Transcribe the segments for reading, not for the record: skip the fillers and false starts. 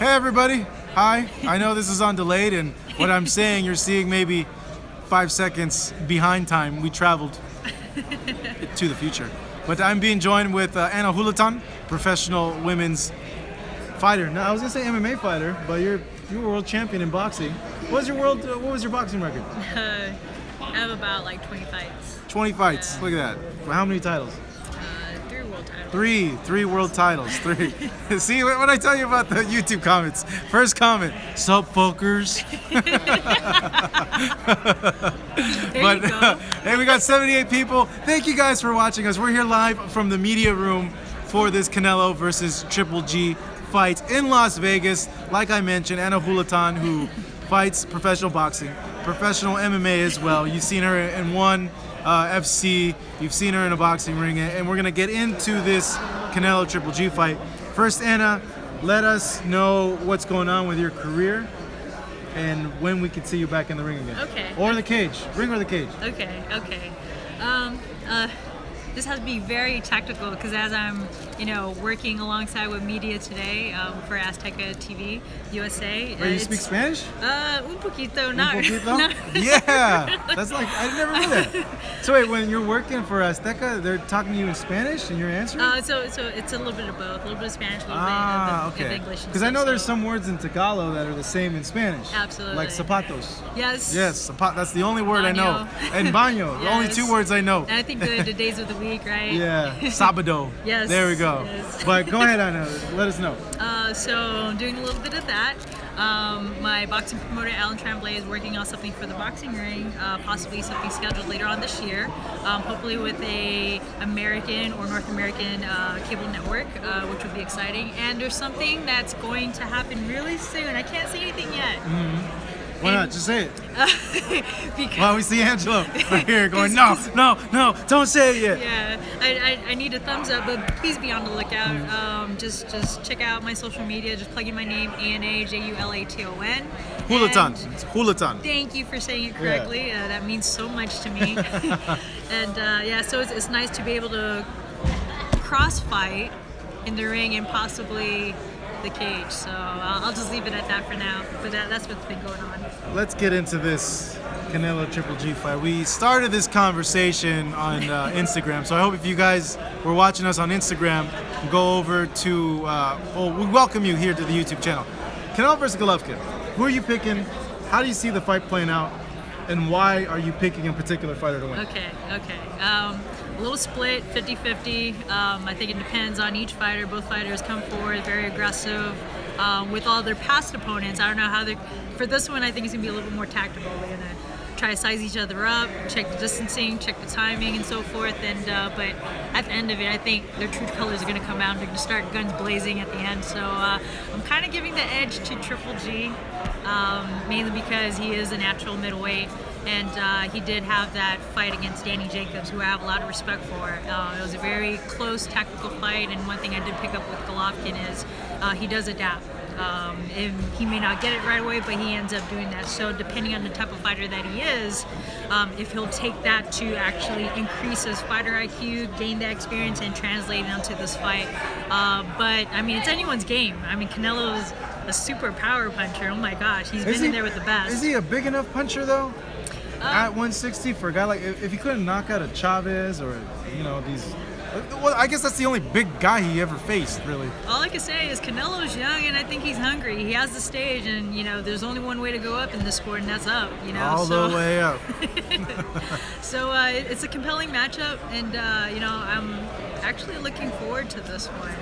Hey everybody, hi. I know this is on delayed, and what I'm saying you're seeing maybe 5 seconds behind time. We traveled to the future. But I'm being joined with Anna Hulatan, professional women's fighter. Now I was gonna say MMA fighter, but you're world champion in boxing. What was your boxing record? I have about like 20 fights. 20 fights. Look at that. How many titles? 3 world titles. Three world titles. 3. See what I tell you about the YouTube comments. First comment, sup folkers. There you go. Hey, we got 78 people. Thank you guys for watching us. We're here live from the media room for this Canelo versus Triple G fight in Las Vegas. Like I mentioned, Anna Hulatan, who fights professional boxing, professional MMA as well. You've seen her in one FC, you've seen her in a boxing ring, and we're gonna get into this Canelo Triple G fight. First, Anna, let us know what's going on with your career and when we can see you back in the ring again. Okay. Or in the cage, ring or the cage. Okay. This has to be very tactical because as I'm, working alongside with media today for Azteca TV USA. Wait, you speak Spanish? Un poquito, not. Un poquito? Yeah, that's like, I never knew that. So wait, when you're working for Azteca, they're talking to you in Spanish and you're answering? So it's a little bit of both, a little bit of Spanish, a little bit of English. Because I know there's some words in Tagalog that are the same in Spanish. Absolutely. Like zapatos. Yes. Yes, that's the only word I know. Baño. And baño, the only Yes. 2 words I know. And I think the days of the week, right? Yeah, sabado. Yes. There we go. Yes. But go ahead, Anna, let us know. So I'm doing a little bit of that. My boxing promoter, Alan Tremblay, is working on something for the boxing ring, possibly something scheduled later on this year, hopefully with a American or North American cable network, which would be exciting. And there's something that's going to happen really soon. I can't say anything yet. Mm-hmm. Why not? Just say it. Because Well, we see Angelo right here going, no, don't say it yet. Yeah, I need a thumbs up, but please be on the lookout. Just check out my social media. Just plug in my name, ANAJULATON. Hulatan. It's Hulatan. Thank you for saying it correctly. That means so much to me. And so it's nice to be able to cross fight in the ring and possibly the cage. So I'll just leave it at that for now. But that's what's been going on. Let's get into this Canelo Triple G fight. We started this conversation on Instagram, so I hope if you guys were watching us on Instagram, go over to, we welcome you here to the YouTube channel. Canelo versus Golovkin. Who are you picking? How do you see the fight playing out? And why are you picking a particular fighter to win? Okay. A little split, 50-50. I think it depends on each fighter. Both fighters come forward very aggressive with all their past opponents. I don't know how for this one, I think it's going to be a little bit more tactical. They're going to try to size each other up, check the distancing, check the timing, and so forth. But at the end of it, I think their true colors are going to come out. They're going to start guns blazing at the end. So I'm kind of giving the edge to Triple G, mainly because he is a natural middleweight. And he did have that fight against Danny Jacobs, who I have a lot of respect for. It was a very close tactical fight, and one thing I did pick up with Golovkin is he does adapt. He may not get it right away, but he ends up doing that. So depending on the type of fighter that he is, if he'll take that to actually increase his fighter IQ, gain that experience, and translate it onto this fight. But, I mean, it's anyone's game. I mean, Canelo is a super power puncher. Oh, my gosh. He's been in there with the best. Is he a big enough puncher, though? At 160 for a guy like, if he couldn't knock out a Chavez or, these... Well, I guess that's the only big guy he ever faced, really. All I can say is Canelo's young, and I think he's hungry. He has the stage, and, there's only one way to go up in this sport, and that's up, All the way up. So it's a compelling matchup, and, I'm actually looking forward to this one.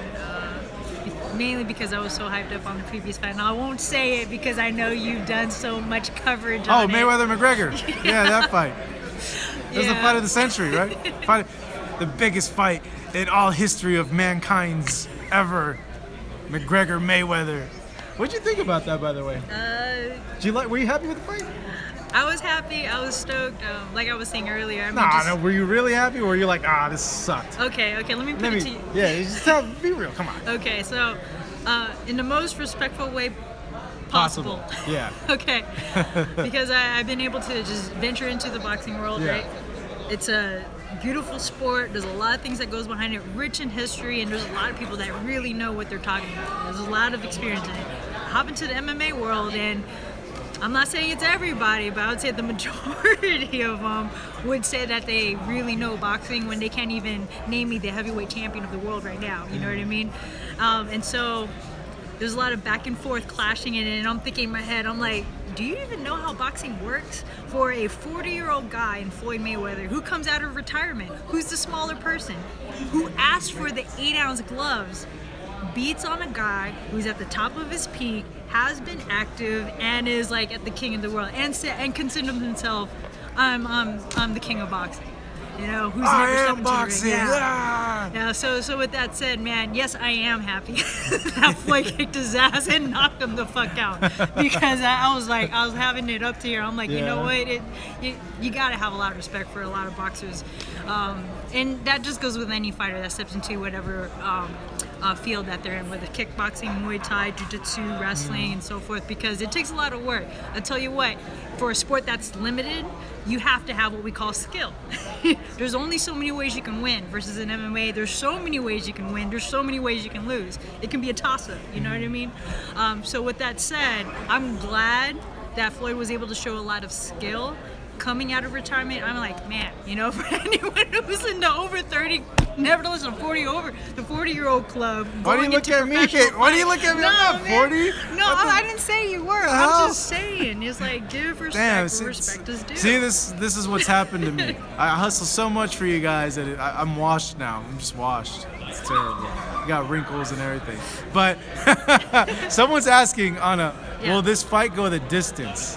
Mainly because I was so hyped up on the previous fight. Now, I won't say it because I know you've done so much coverage on it. Mayweather-McGregor. Yeah, that fight. That was the fight of the century, right? The biggest fight in all history of mankind's ever. McGregor-Mayweather. What'd you think about that, by the way? Were you happy with the fight? I was happy. I was stoked. Like I was saying earlier. Were you really happy, or were you like, this sucked? Okay. Let me put it to you. Yeah, just be real. Come on. Okay, so in the most respectful way possible. Yeah. Okay. Because I've been able to just venture into the boxing world, right? It's a beautiful sport. There's a lot of things that goes behind it, rich in history, and there's a lot of people that really know what they're talking about. There's a lot of experience in it. hop into the MMA world, and I'm not saying it's everybody, but I would say the majority of them would say that they really know boxing when they can't even name me the heavyweight champion of the world right now. You know what I mean? And so there's a lot of back and forth clashing in it, and I'm thinking in my head, I'm like, do you even know how boxing works? For a 40-year-old guy in Floyd Mayweather who comes out of retirement, who's the smaller person, who asked for the 8-ounce gloves, beats on a guy who's at the top of his peak, has been active, and is like at the king of the world, and considers himself, I'm the king of boxing. You know, who's never stepped into the ring. Yeah. So with that said, man, yes, I am happy that Floyd kicked his ass and knocked him the fuck out, because I was having it up to here. I'm like, you know what? You gotta have a lot of respect for a lot of boxers, and that just goes with any fighter that steps into whatever field that they're in, whether kickboxing, Muay Thai, Jiu-Jitsu, wrestling, and so forth, because it takes a lot of work. I tell you what, for a sport that's limited, you have to have what we call skill. There's only so many ways you can win versus in MMA. There's so many ways you can win. There's so many ways you can lose. It can be a toss-up, you know what I mean? So with that said, I'm glad that Floyd was able to show a lot of skill coming out of retirement. I'm like, man, you know, for anyone who's in the over 30, nevertheless, the 40-year-old club. Why do you look at me? Why do you look at me? I'm not 40. No, I didn't say you were. I'm just saying. It's like, give respect where respect is due. See, this is what's happened to me. I hustle so much for you guys that I'm washed now. I'm just washed. It's terrible. I got wrinkles and everything. But someone's asking, Anna, will this fight go the distance?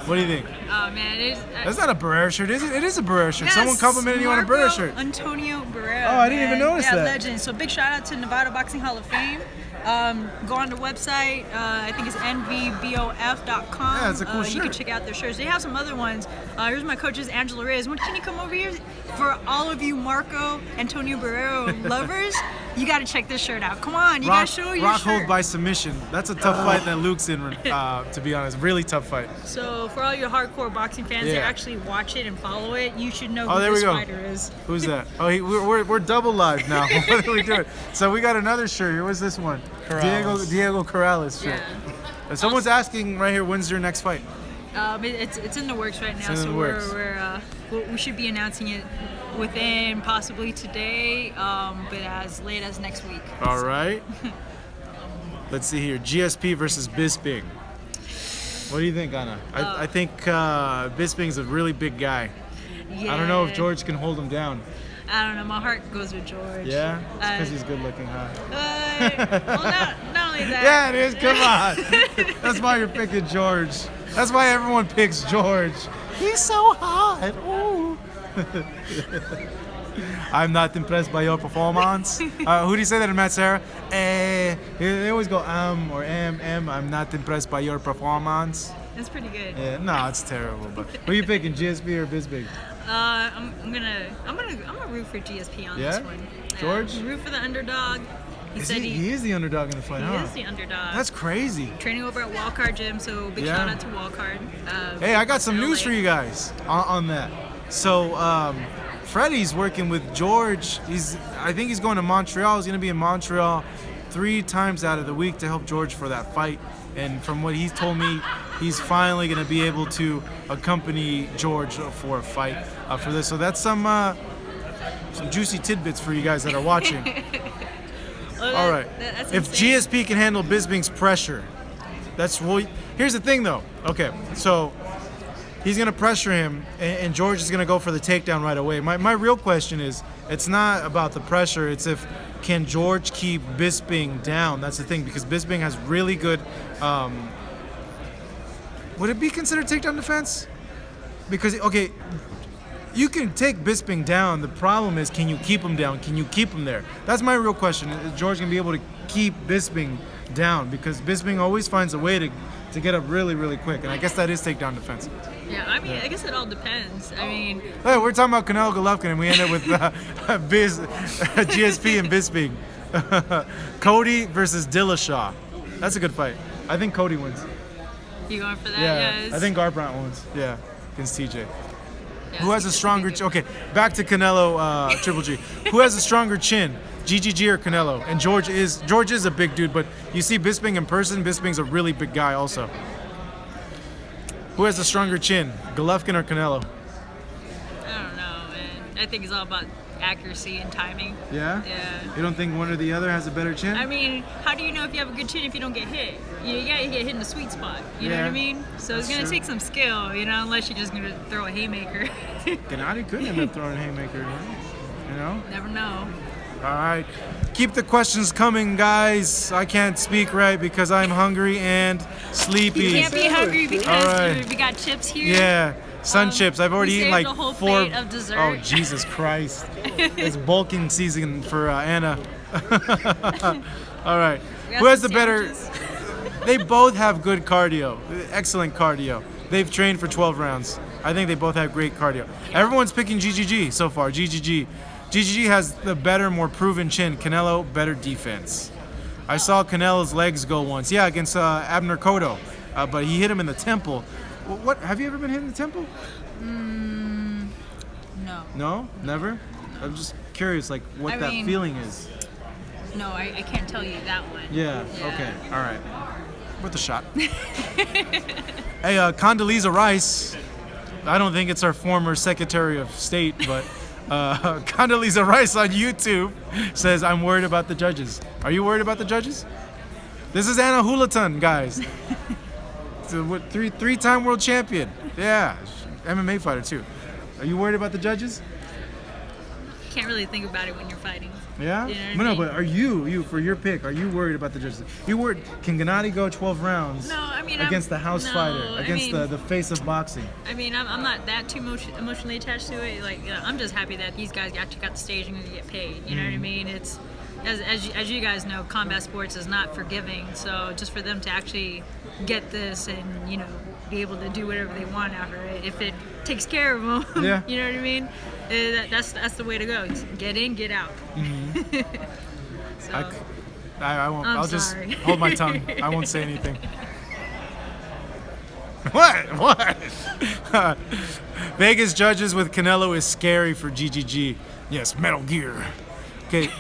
What do you think? Oh man, that's not a Barrera shirt, is it? It is a Barrera shirt. Yes, Someone complimented you on a Barrera shirt. Antonio Barrera. Oh, I didn't even notice that. Yeah, legend. So big shout out to Nevada Boxing Hall of Fame. Go on the website. I think it's nvbof.com. Yeah, it's a cool shirt. You can check out their shirts. They have some other ones. Here's my coaches, Angela Reyes. Can you come over here? For all of you Marco Antonio Barrera lovers, you got to check this shirt out. Come on, you got to show your Rock shirt. hold by submission. That's a tough fight that Luke's in, to be honest. Really tough fight. So for all your hardcore boxing fans that actually watch it and follow it, you should know who there this we go. fighter is. Who's that? Oh, we're double live now. What are we doing? So we got another shirt here. What's this one? Diego Corrales shirt. Yeah. Someone's asking right here, when's your next fight? It's in the works right now, so we should be announcing it within possibly today, but as late as next week. All right. Let's see here. GSP versus Bisping. What do you think, Anna? I think Bisping's a really big guy. Yeah. I don't know if George can hold him down. I don't know. My heart goes with George. Yeah? It's because he's good looking, huh? Well, not only that. Yeah, it is. Come on. That's why you're picking George. That's why everyone picks George. He's so hot. Ooh. I'm not impressed by your performance. Who do you say that in Matt Serra? They always go or I'm not impressed by your performance. That's pretty good. Yeah, no, it's terrible. But who are you picking, GSP or Bisping? I'm gonna root for GSP on this one. George? Root for the underdog. He is the underdog in the fight, He is the underdog. That's crazy. Training over at Wildcard Gym, so big shout out to Wildcard. Hey, I got some news for you guys on that. So, Freddie's working with George. I think he's going to Montreal. He's going to be in Montreal 3 times out of the week to help George for that fight. And from what he's told me, he's finally going to be able to accompany George for a fight for this. So that's some juicy tidbits for you guys that are watching. All right. If GSP can handle Bisping's pressure, here's the thing though. Okay, so he's gonna pressure him, and George is gonna go for the takedown right away. My real question is, it's not about the pressure. It's can George keep Bisping down? That's the thing, because Bisping has really good. Would it be considered takedown defense? Because you can take Bisping down. The problem is, can you keep him down? Can you keep him there? That's my real question. Is George going to be able to keep Bisping down? Because Bisping always finds a way to get up really, really quick. And I guess that is takedown defense. Yeah, I mean, I guess it all depends. I mean... Hey, we're talking about Canelo Golovkin, and we end up with GSP and Bisping. Cody versus Dillashaw. That's a good fight. I think Cody wins. You going for that? Yeah, I think Garbrandt wins. Yeah, against TJ. Who has a stronger... Okay, back to Canelo Triple G. Who has a stronger chin, GGG or Canelo. And George is a big dude, but you see Bisping in person, Bisping's a really big guy also. Who has the stronger chin, Golovkin or Canelo? I don't know, man. I think it's all about accuracy and timing. Yeah? Yeah. You don't think one or the other has a better chin? I mean, how do you know if you have a good chin if you don't get hit? You gotta get hit in the sweet spot. You know what I mean? So it's gonna take some skill, unless you're just gonna throw a haymaker. Gennady could end up throwing a haymaker, huh? Never know. All right. Keep the questions coming, guys. I can't speak right because I'm hungry and sleepy. You can't be hungry because we got chips here. Yeah. Sun chips. I've already eaten like a whole 4. plate of dessert. Oh, Jesus Christ. It's bulking season for Anna. All right. Who has the better? They both have good cardio. Excellent cardio. They've trained for 12 rounds. I think they both have great cardio. Everyone's picking GGG so far. GGG. GGG has the better, more proven chin. Canelo, better defense. I saw Canelo's legs go once. Yeah, against Abner Cotto. But he hit him in the temple. What? Have you ever been hit in the temple? No. No? Never? I'm just curious, like, what that feeling is. No, I can't tell you that one. Yeah. Okay. All right. Worth a shot. Hey, Condoleezza Rice. I don't think it's our former Secretary of State, but Condoleezza Rice on YouTube says, I'm worried about the judges. Are you worried about the judges? This is Anna Hulaton, guys. Three-time world champion. Yeah. MMA fighter, too. Are you worried about the judges? Can't really think about it when you're fighting. Yeah? You know what I No, mean? but are you for your pick, are you worried about the judges? You worried, can Gennady go 12 rounds against the house fighter, against the face of boxing? I mean, I'm not that too emotionally attached to it. Like, I'm just happy that these guys actually got the stage and gonna get paid. You know what I mean? It's, as you guys know, combat sports is not forgiving. So just for them to actually get this and, be able to do whatever they want after it, if it takes care of them, yeah. You know what I mean? That's the way to go. Just get in, get out. So, I won't. I'll just sorry. hold my tongue. I won't say anything. What? Vegas judges with Canelo is scary for GGG. Yes, Metal Gear. Okay.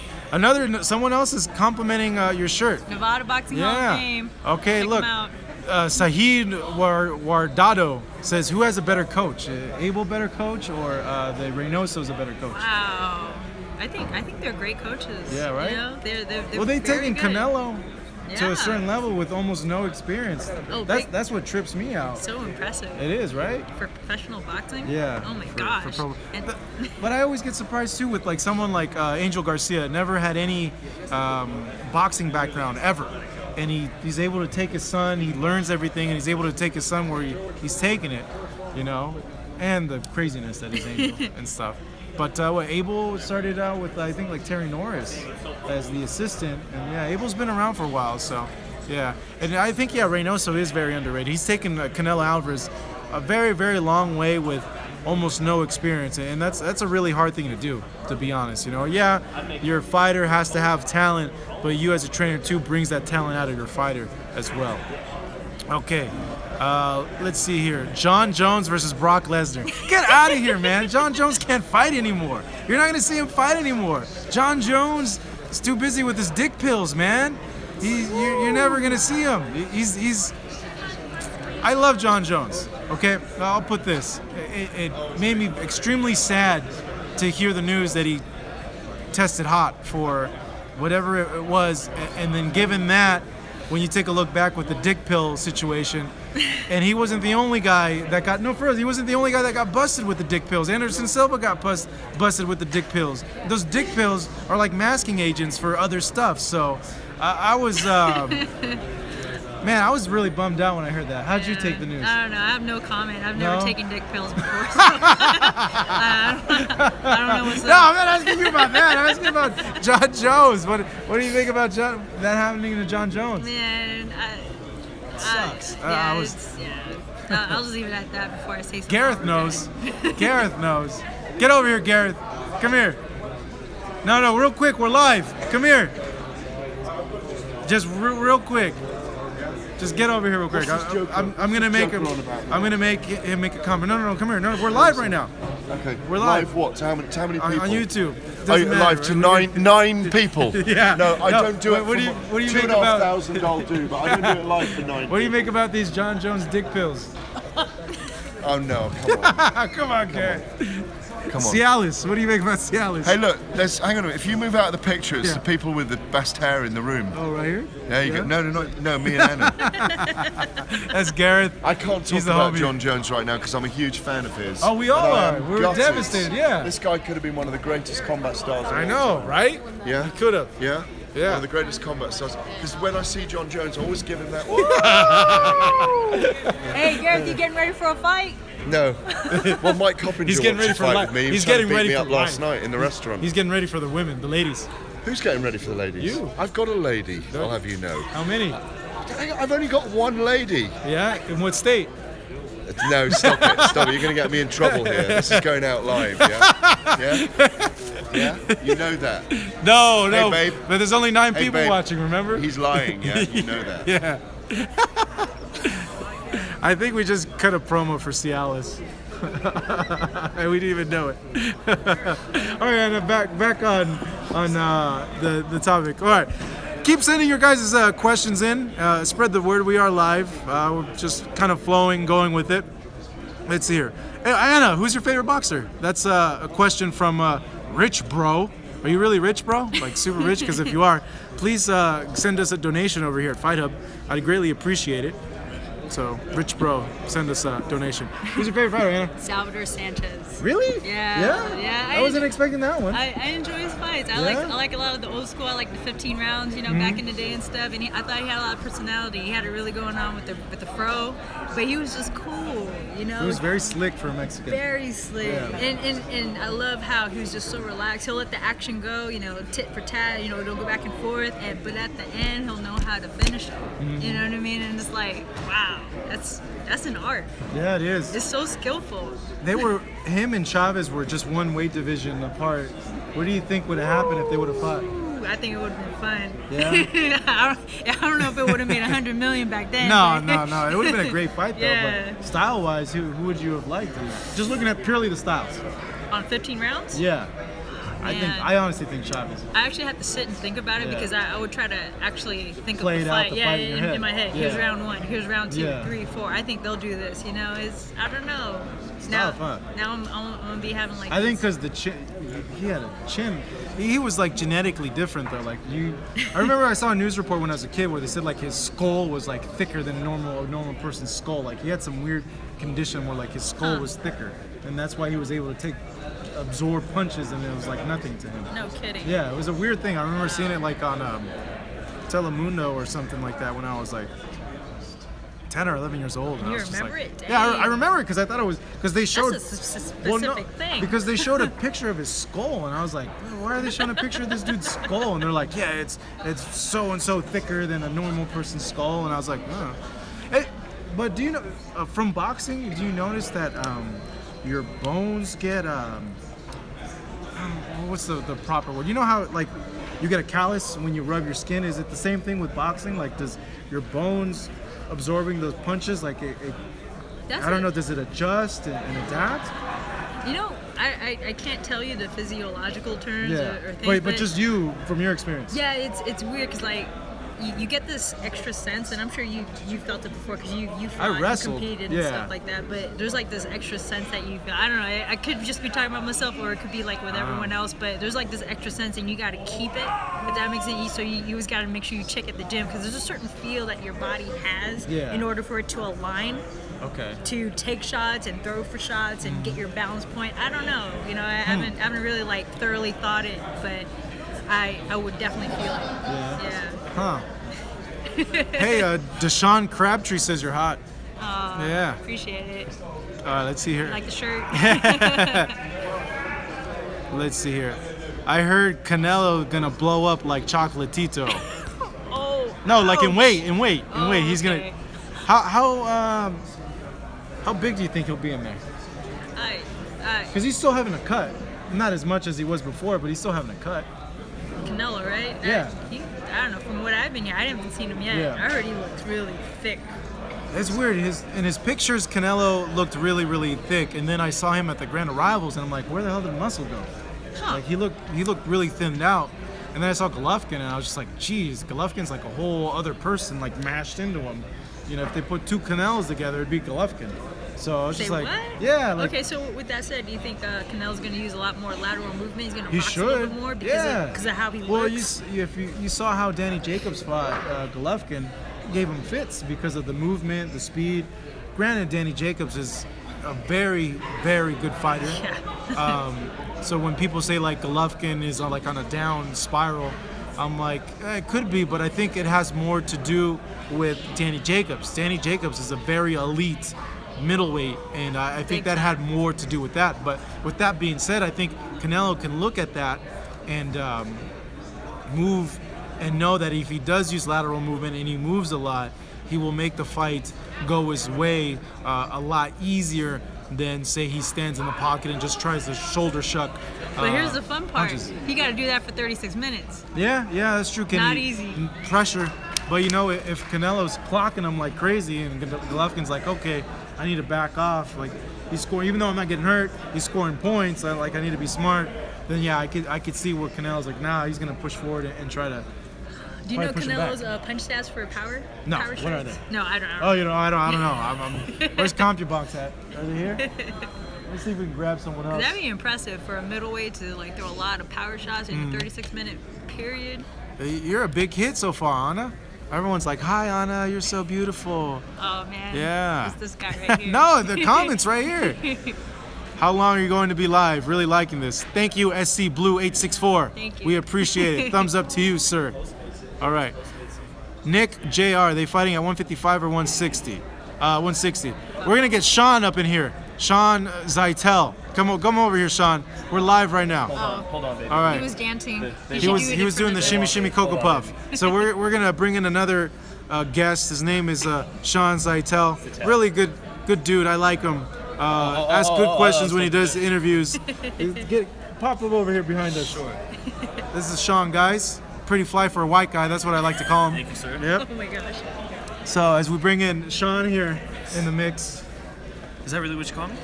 Someone else is complimenting your shirt. Nevada Boxing Hall of Fame. Okay, Check look. them out. Sahid Wardado says, who has a better coach? Abel better coach or the Reynoso's a better coach? Wow. I think they're great coaches. Yeah, right? They're Well, they've taken good. Canelo to Yeah. a certain level with almost no experience. Oh, that's what trips me out. So impressive. It is, right? For professional boxing? Yeah. Oh my gosh. But I always get surprised too with like someone like Angel Garcia, never had any boxing background ever. And he's able to take his son, he learns everything, and he's able to take his son where he's taking it, and the craziness that is Angel and stuff. But Abel started out with, I think, like Terry Norris as the assistant. And yeah, Abel's been around for a while, so yeah. And I think, Reynoso is very underrated. He's taken Canelo Alvarez a very, very long way with almost no experience. And that's a really hard thing to do, to be honest. Your fighter has to have talent, but you as a trainer, too, brings that talent out of your fighter as well. Okay. Let's see here. John Jones versus Brock Lesnar. Get out of here, man. John Jones can't fight anymore. You're not going to see him fight anymore. John Jones is too busy with his dick pills, man. You're never going to see him. I love John Jones, okay? I'll put this. It made me extremely sad to hear the news that he tested hot for whatever it was, and then given that, when you take a look back with the dick pill situation, and he wasn't the only guy that got he wasn't the only guy that got busted with the dick pills. Anderson Silva got busted with the dick pills. Those dick pills are like masking agents for other stuff. So I was man, I was really bummed out when I heard that. How'd you take the news? I don't know. I have no comment. I've never taken dick pills before. So I don't know what's up. No, I'm not asking you about that. I'm asking about John Jones. What do you think about that happening to John Jones? Man, sucks. I'll just leave it at that before I say something. Gareth knows. Gareth knows. Get over here, Gareth. Come here. No, real quick. We're live. Come here. Just real quick. Just get over here real quick. What's this joke I'm on? gonna What's make this him. joke on about? I'm gonna make him make a comment. No, come here. No, we're live right now. Okay. We're live. What? To how many people? On YouTube. Are you live to nine people? Yeah. No, I don't do it. What do you make about? $2,500 I'll do, but I don't do it live for 9. What do you make about these John Jones dick pills? Oh no! Come on. Come on, Garrett. Come on. Cialis. What do you make about Cialis? Hey, look. Hang on a minute. If you move out of the picture, it's Yeah. the people with the best hair in the room. Oh, right here. There you go. No, me and Anna. That's Gareth. I can't talk He's the about homie. John Jones right now because I'm a huge fan of his. Oh, we all And I are. am We were gutted. devastated, yeah. This guy could have been one of the greatest combat stars. of I all know, time. right? Yeah. He could have. Yeah. Yeah. One of the greatest combat stars. Because when I see John Jones, I always give him that. Hey, Gareth, you getting ready for a fight? No. Well, Mike Coppinger He's getting wants ready to for fight life. with me. He He's was trying to getting beat ready me for up last life. night in the restaurant. He's getting ready for the women, the ladies. Who's getting ready for the ladies? You. I've got a lady. I'll have you know. How many? I've only got one lady. Yeah. In what state? No, stop it. Stop it. You're going to get me in trouble here. This is going out live, yeah? Yeah? Yeah? You know that. No. Hey, babe. But there's only 9 Hey, people babe. watching. Remember? He's lying, yeah? You know that. Yeah. I think we just cut a promo for Cialis. And we didn't even know it. All right, Anna, back on the topic. All right. Keep sending your guys' questions in. Spread the word. We are live. We're just kind of flowing, going with it. Let's see here. Hey, Anna, who's your favorite boxer? That's a question from Rich Bro. Are you really rich, bro? Like super rich? Because if you are, please send us a donation over here at Fight Hub. I'd greatly appreciate it. So, Rich Bro, send us a donation. Who's your favorite fighter, Anna? Salvador Sanchez. Really? Yeah. I wasn't expecting that one. I enjoy his fights. I like a lot of the old school. I like the 15 rounds, back in the day and stuff. And I thought he had a lot of personality. He had it really going on with the fro, but he was just cool, He was very slick for a Mexican. Very slick. Yeah. And I love how he was just so relaxed. He'll let the action go, tit for tat, it'll go back and forth, but at the end he'll know how to finish it. You know what I mean? And it's like, wow, that's an art. Yeah, it is. It's so skillful. Him and Chavez were just one weight division apart. What do you think would have happened if they would have fought? Ooh, I think it would have been fun. Yeah? I don't know if it would have made $100 million back then. No. It would have been a great fight though. Yeah. But style-wise, who would you have liked? Just looking at purely the styles. On 15 rounds? Yeah. Man. I honestly think Chavez. I actually had to sit and think about it Yeah. because I would try to actually think Play of it the out, fight. the fight in your head. In my head. Yeah. Here's round 1. Here's round 2, Yeah. 3, 4. I think they'll do this. It's I don't know. Style fun. Now I'm gonna be having like. I think because the chin, he had a chin. He was like genetically different though. Like I remember I saw a news report when I was a kid where they said like his skull was like thicker than a normal person's skull. Like he had some weird condition where like his skull was thicker, and that's why he was able to absorb punches, and it was like nothing to him. No kidding. Yeah, it was a weird thing. I remember seeing it like on Telemundo or something like that when I was like 10 or 11 years old. And You I was just remember like, it? Yeah, Dang. I remember it because I thought it was because they showed. That's a specific thing. Because they showed a picture of his skull, and I was like, why are they showing a picture of this dude's skull? And they're like, yeah, it's so and so thicker than a normal person's skull, and I was like, oh. But do you know from boxing? Do you notice that your bones get what's the proper word? You know how like you get a callus when you rub your skin? Is it the same thing with boxing? Like, does your bones absorbing those punches like I don't know, does it adjust and adapt? I can't tell you the physiological terms or things. But just you from your experience. Yeah, it's weird because like you get this extra sense, and I'm sure you felt it before because you fought and wrestled, competed yeah. and stuff like that. But there's like this extra sense that you feel. I don't know. I could just be talking about myself, or it could be like with everyone else. But there's like this extra sense, and you got to keep it. If that makes sense, so you always got to make sure you check at the gym because there's a certain feel that your body has in order for it to align. Okay. To take shots and throw for shots and get your balance point. I don't know. I haven't really like thoroughly thought it, but I would definitely feel it. Yeah. Huh. Hey, Deshaun Crabtree says you're hot. Yeah. Appreciate it. Let's see here. Like the shirt. Let's see here. I heard Canelo gonna blow up like Chocolatito. Oh. No, like in ouch. weight. He's Okay. gonna. How big do you think he'll be in there? Because he's still having a cut. Not as much as he was before, but he's still having a cut. Canelo, right? Yeah. I don't know, from what I've been here, I haven't seen him yet. Yeah. I heard he looks really thick. It's weird. In his pictures, Canelo looked really, really thick, and then I saw him at the Grand Arrivals, and I'm like, where the hell did the muscle go? Huh. Like he looked really thinned out. And then I saw Golovkin, and I was just like, geez, Golovkin's like a whole other person, like mashed into him. You know, if they put two Canelos together, it'd be Golovkin. So I was just Say like, what? yeah. Like, Okay, so with that said, do you think Canelo's going to use a lot more lateral movement? He's going to he box a little should. bit more because of how he looks? Well, if you saw how Danny Jacobs fought Golovkin, he gave him fits because of the movement, the speed. Granted, Danny Jacobs is a very, very good fighter. Yeah. So when people say like Golovkin is like on a down spiral, I'm like, it could be, but I think it has more to do with Danny Jacobs. Danny Jacobs is a very elite middleweight, and I think that had more to do with that. But with that being said, I think Canelo can look at that and move and know that if he does use lateral movement and he moves a lot, he will make the fight go his way a lot easier than, say, he stands in the pocket and just tries to shoulder shuck. But here's the fun part. Punches. He got to do that for 36 minutes. Yeah, that's true. Not easy. Pressure. But you know, if Canelo's clocking him like crazy and Golovkin's like, okay, I need to back off. Like he's scoring, even though I'm not getting hurt, he's scoring points. I need to be smart. Then yeah, I could see where Canelo's like, nah, he's gonna push forward and try to. Do you know push him Canelo's back. punch stats for power? No, Power what shots? are they? No, I don't know. Oh, you know, I don't know. Where's CompuBox at? Are they here? Let's see if we can grab someone else. That'd be impressive for a middleweight to like throw a lot of power shots in a 36-minute period. You're a big hit so far, Anna. Everyone's like, hi, Anna, you're so beautiful. Oh man. Yeah. It's this guy right here. No, the comments right here. How long are you going to be live? Really liking this. Thank you, SC Blue 864. Thank you. We appreciate it. Thumbs up to you, sir. All right. Nick JR, they fighting at 155 or 160? 160. We're going to get Sean up in here. Sean Zeitel. Come over here, Sean. We're live right now. Hold on, baby. All right. He was dancing. He was doing the shimmy shimmy cocoa puff. So we're gonna bring in another guest. His name is Sean Zeitel. Really good dude. I like him. Asks good questions when he does interviews. Pop him over here behind us. Sure. This is Sean, guys. Pretty fly for a white guy. That's what I like to call him. Thank you, sir. Yep. Oh my gosh. So as we bring in Sean here in the mix, Is that really what you call me?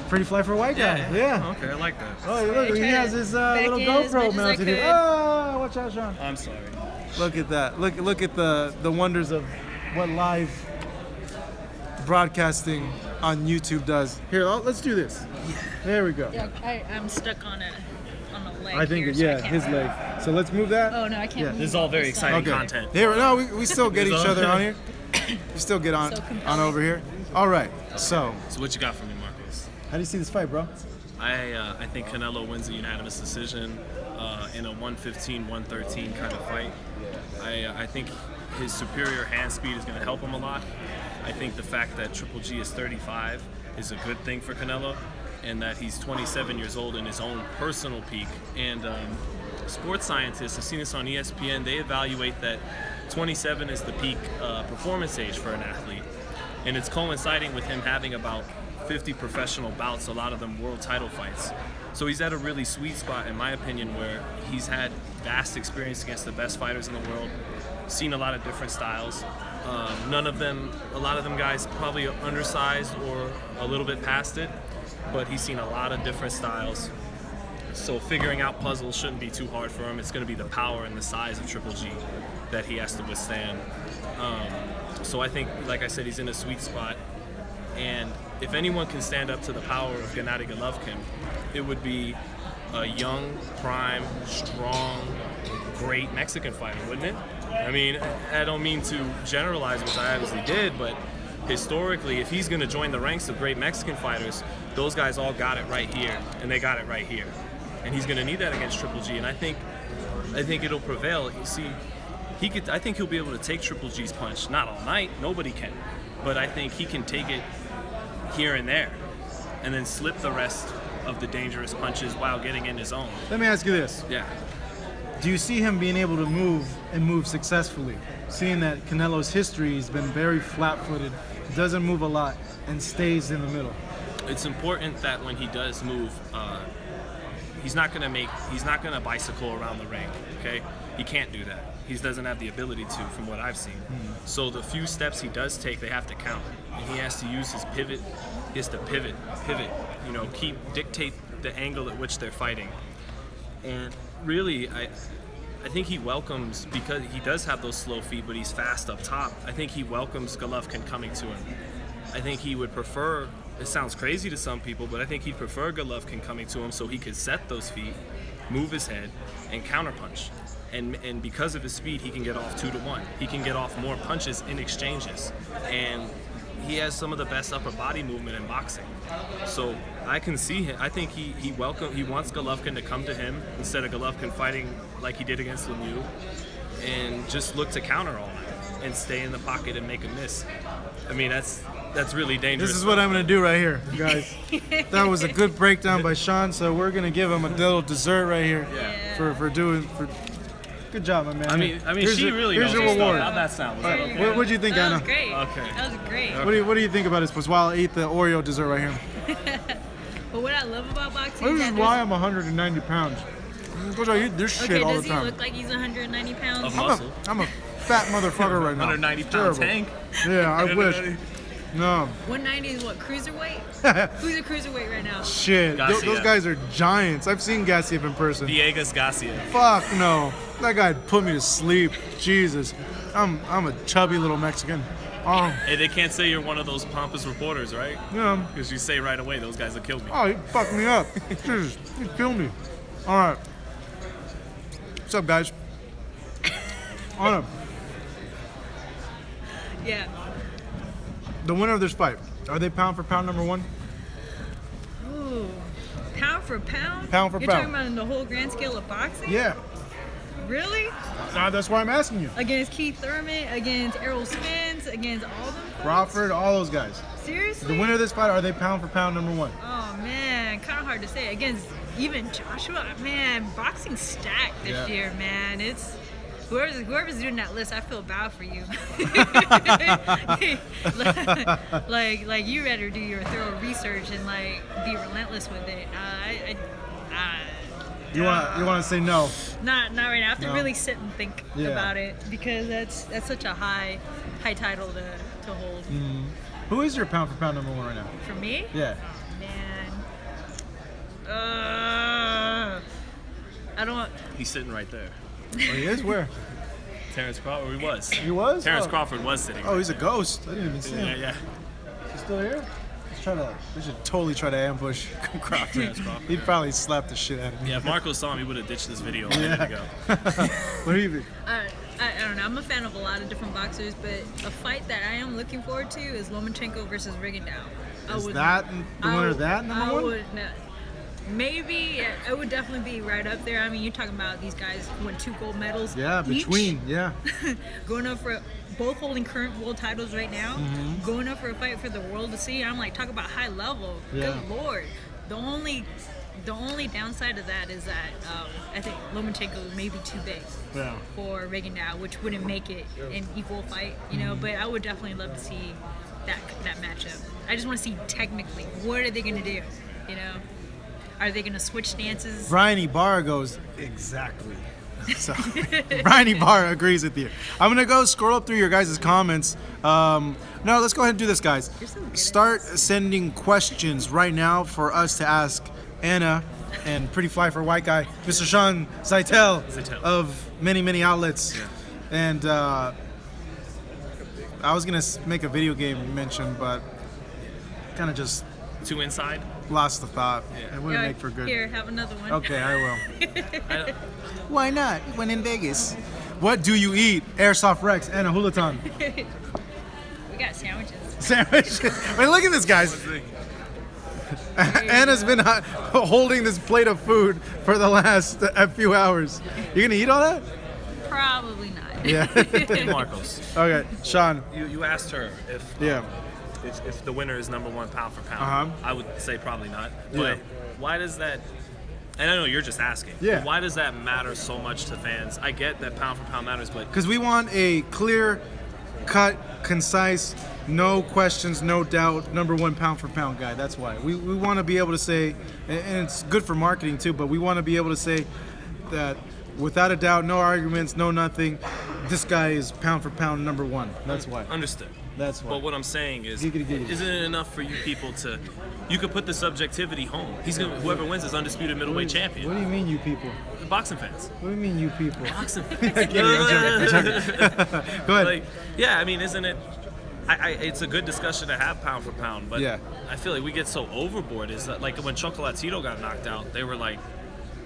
pretty fly for a white guy. Yeah. Oh, okay, I like that. Oh, look, he has his little Back in as much GoPro as I mounted here. could. Oh, watch out, Sean. I'm sorry. Look at that. Look at the wonders of what live broadcasting on YouTube does. Here, let's do this. There we go. Yeah, I'm stuck on a leg. I think, here, so I yeah, can't his move. leg. So let's move that. Oh no, I can't. Yeah. Move This is all very this side. exciting content. Here, no, we still get This each all- other on here. We still get on So compelling. on over here. All right. So, So what you got for me, Marcos? how do you see this fight, bro? I think Canelo wins a unanimous decision in a 115-113 kind of fight. I think his superior hand speed is going to help him a lot. I think the fact that Triple G is 35 is a good thing for Canelo, and that he's 27 years old in his own personal peak. And sports scientists, I've seen this on ESPN, they evaluate that 27 is the peak performance age for an athlete. And it's coinciding with him having about 50 professional bouts, a lot of them world title fights. So he's at a really sweet spot, in my opinion, where he's had vast experience against the best fighters in the world, seen a lot of different styles. A lot of them guys probably are undersized or a little bit past it, but he's seen a lot of different styles. So figuring out puzzles shouldn't be too hard for him. It's going to be the power and the size of Triple G that he has to withstand. So I think, like I said, he's in a sweet spot. And if anyone can stand up to the power of Gennady Golovkin, it would be a young, prime, strong, great Mexican fighter, wouldn't it? I mean, I don't mean to generalize, which I obviously did, but historically, if he's going to join the ranks of great Mexican fighters, those guys all got it right here, and they got it right here. And he's going to need that against Triple G, and I think it'll prevail. You see, I think he'll be able to take Triple G's punch. Not all night, nobody can, but I think he can take it here and there, and then slip the rest of the dangerous punches while getting in his own. Let me ask you this. Yeah. Do you see him being able to move successfully? Seeing that Canelo's history has been very flat-footed, doesn't move a lot, and stays in the middle. It's important that when he does move, he's not gonna bicycle around the ring. Okay, he can't do that. He doesn't have the ability to, from what I've seen. So the few steps he does take, they have to count. And he has to use his pivot. He has to pivot, you know, dictate the angle at which they're fighting. And really, I think he welcomes, because he does have those slow feet, but he's fast up top. I think he welcomes Golovkin coming to him. I think he would prefer, it sounds crazy to some people, but I think he'd prefer Golovkin coming to him so he could set those feet, move his head, and counterpunch. And because of his speed, he can get off 2-1. He can get off more punches in exchanges. And he has some of the best upper body movement in boxing. So I can see him. I think he wants Golovkin to come to him instead of Golovkin fighting like he did against Lemieux, and just look to counter all night and stay in the pocket and make a miss. I mean, that's really dangerous. This is what I'm going to do right here, guys. That was a good breakdown by Sean, so we're going to give him a little dessert right here for doing. Good job, my man. I mean, here's really here's knows your his stuff. reward. How'd that sound? Was that okay? What do you think, That Anna? was great. Okay. That was great. What do you think about this? While I eat the Oreo dessert right here. But what I love about boxing This is is that why I'm 190 pounds. Because I eat this shit all the does he time. look like he's 190 pounds? Muscle. I'm a fat motherfucker right now. 190 pound Terrible. tank. Yeah, I wish. No. 190 is what, cruiserweight? Who's a cruiserweight right now? Shit. Garcia. Those guys are giants. I've seen Garcia in person. Viegas Garcia. Fuck no. That guy put me to sleep. Jesus. I'm a chubby little Mexican. Hey, they can't say you're one of those pompous reporters, right? Yeah. Because you say right away, those guys will kill me. Oh, he fucked me up. Jesus, he killed me. All right. What's up, guys? On Yeah. the winner of this fight, are they pound for pound number one? Ooh. Pound for pound? Pound for You're pound. talking about in the whole grand scale of boxing? Yeah. Really? That's why I'm asking you. Against Keith Thurman, against Errol Spence, against all them? folks? Crawford, all those guys. Seriously? The winner of this fight, are they pound for pound number one? Oh man, kind of hard to say. Against even Joshua, man, boxing's stacked this year, man. It's whoever's doing that list, I feel bad for you. like you better do your thorough research and like be relentless with it. You want to say no? Not right now. I have to No. really sit and think Yeah. about it because that's such a high title to hold. Who is your pound for pound number one right now? For me? Yeah. Man. I don't. He's sitting right there. Oh, he is where? Terrence Crawford, he was. He was? Terrence Oh. Crawford was sitting. Oh, he's a ghost. I didn't even see Yeah, him. yeah. He's still here? We should totally try to ambush Crawford. Terrence Crawford. He'd probably slap the shit out of me. Yeah, if Marco saw him, he would have ditched this video a minute ago. What do you think? I don't know. I'm a fan of a lot of different boxers, but a fight that I am looking forward to is Lomachenko versus Rigondeaux. Is that the winner of that number one? Maybe it would definitely be right up there. I mean, you're talking about these guys who won 2 gold medals. Yeah, each, between, yeah. going up for both holding current world titles right now, Mm-hmm. going up for a fight for the world to see. I'm like, talk about high level. Yeah. Good lord. The only downside of that is that I think Lomachenko may be too big Yeah. for Rigondeaux, which wouldn't make it an equal fight, you Mm-hmm. know. But I would definitely love to see that matchup. I just want to see technically what are they going to do, you know. Are they going to switch stances? Brian Ibarra goes, exactly. So, Brian Ibarra agrees with you. I'm going to go scroll up through your guys' comments. No, let's go ahead and do this, guys. You're so good at Start sending questions right now for us to ask Anna and Pretty Fly for White Guy, Mr. Sean Zeitel of many, many outlets. And I was going to make a video game mention, but kind of just Two inside. lost the thought. It wouldn't Yeah, make for good. Here, have another one. Okay, I will. I, Why not? When in Vegas. What do you eat? Airsoft Rex and a Hulaton. We got sandwiches. Sandwich. Wait, look at this, guys. Anna's been holding this plate of food for the last few hours. You gonna eat all that? Probably not. Yeah. Marcos, Okay, Sean. you asked her if Yeah. if the winner is number one pound for pound. Uh-huh. I would say probably not. Yeah. But why does that? And I know you're just asking. Yeah. But why does that matter so much to fans? I get that pound for pound matters, but Because we want a clear, cut, concise, no questions, no doubt, number one pound for pound guy. That's why. We want to be able to say, and it's good for marketing too, but we want to be able to say that without a doubt, no arguments, no nothing, this guy is pound for pound number one. That's why. Understood. That's why. But what I'm saying is, Giggity. isn't it enough for you people to? You could put the subjectivity home. Whoever wins is undisputed middleweight champion. What do you mean, you people? Boxing fans. What do you mean, you people? Boxing I'm fans. joking. Go ahead. Like, yeah, I mean, isn't it? It's a good discussion to have pound for pound, but Yeah. I feel like we get so overboard. Is that like when Chocolatito got knocked out? They were like,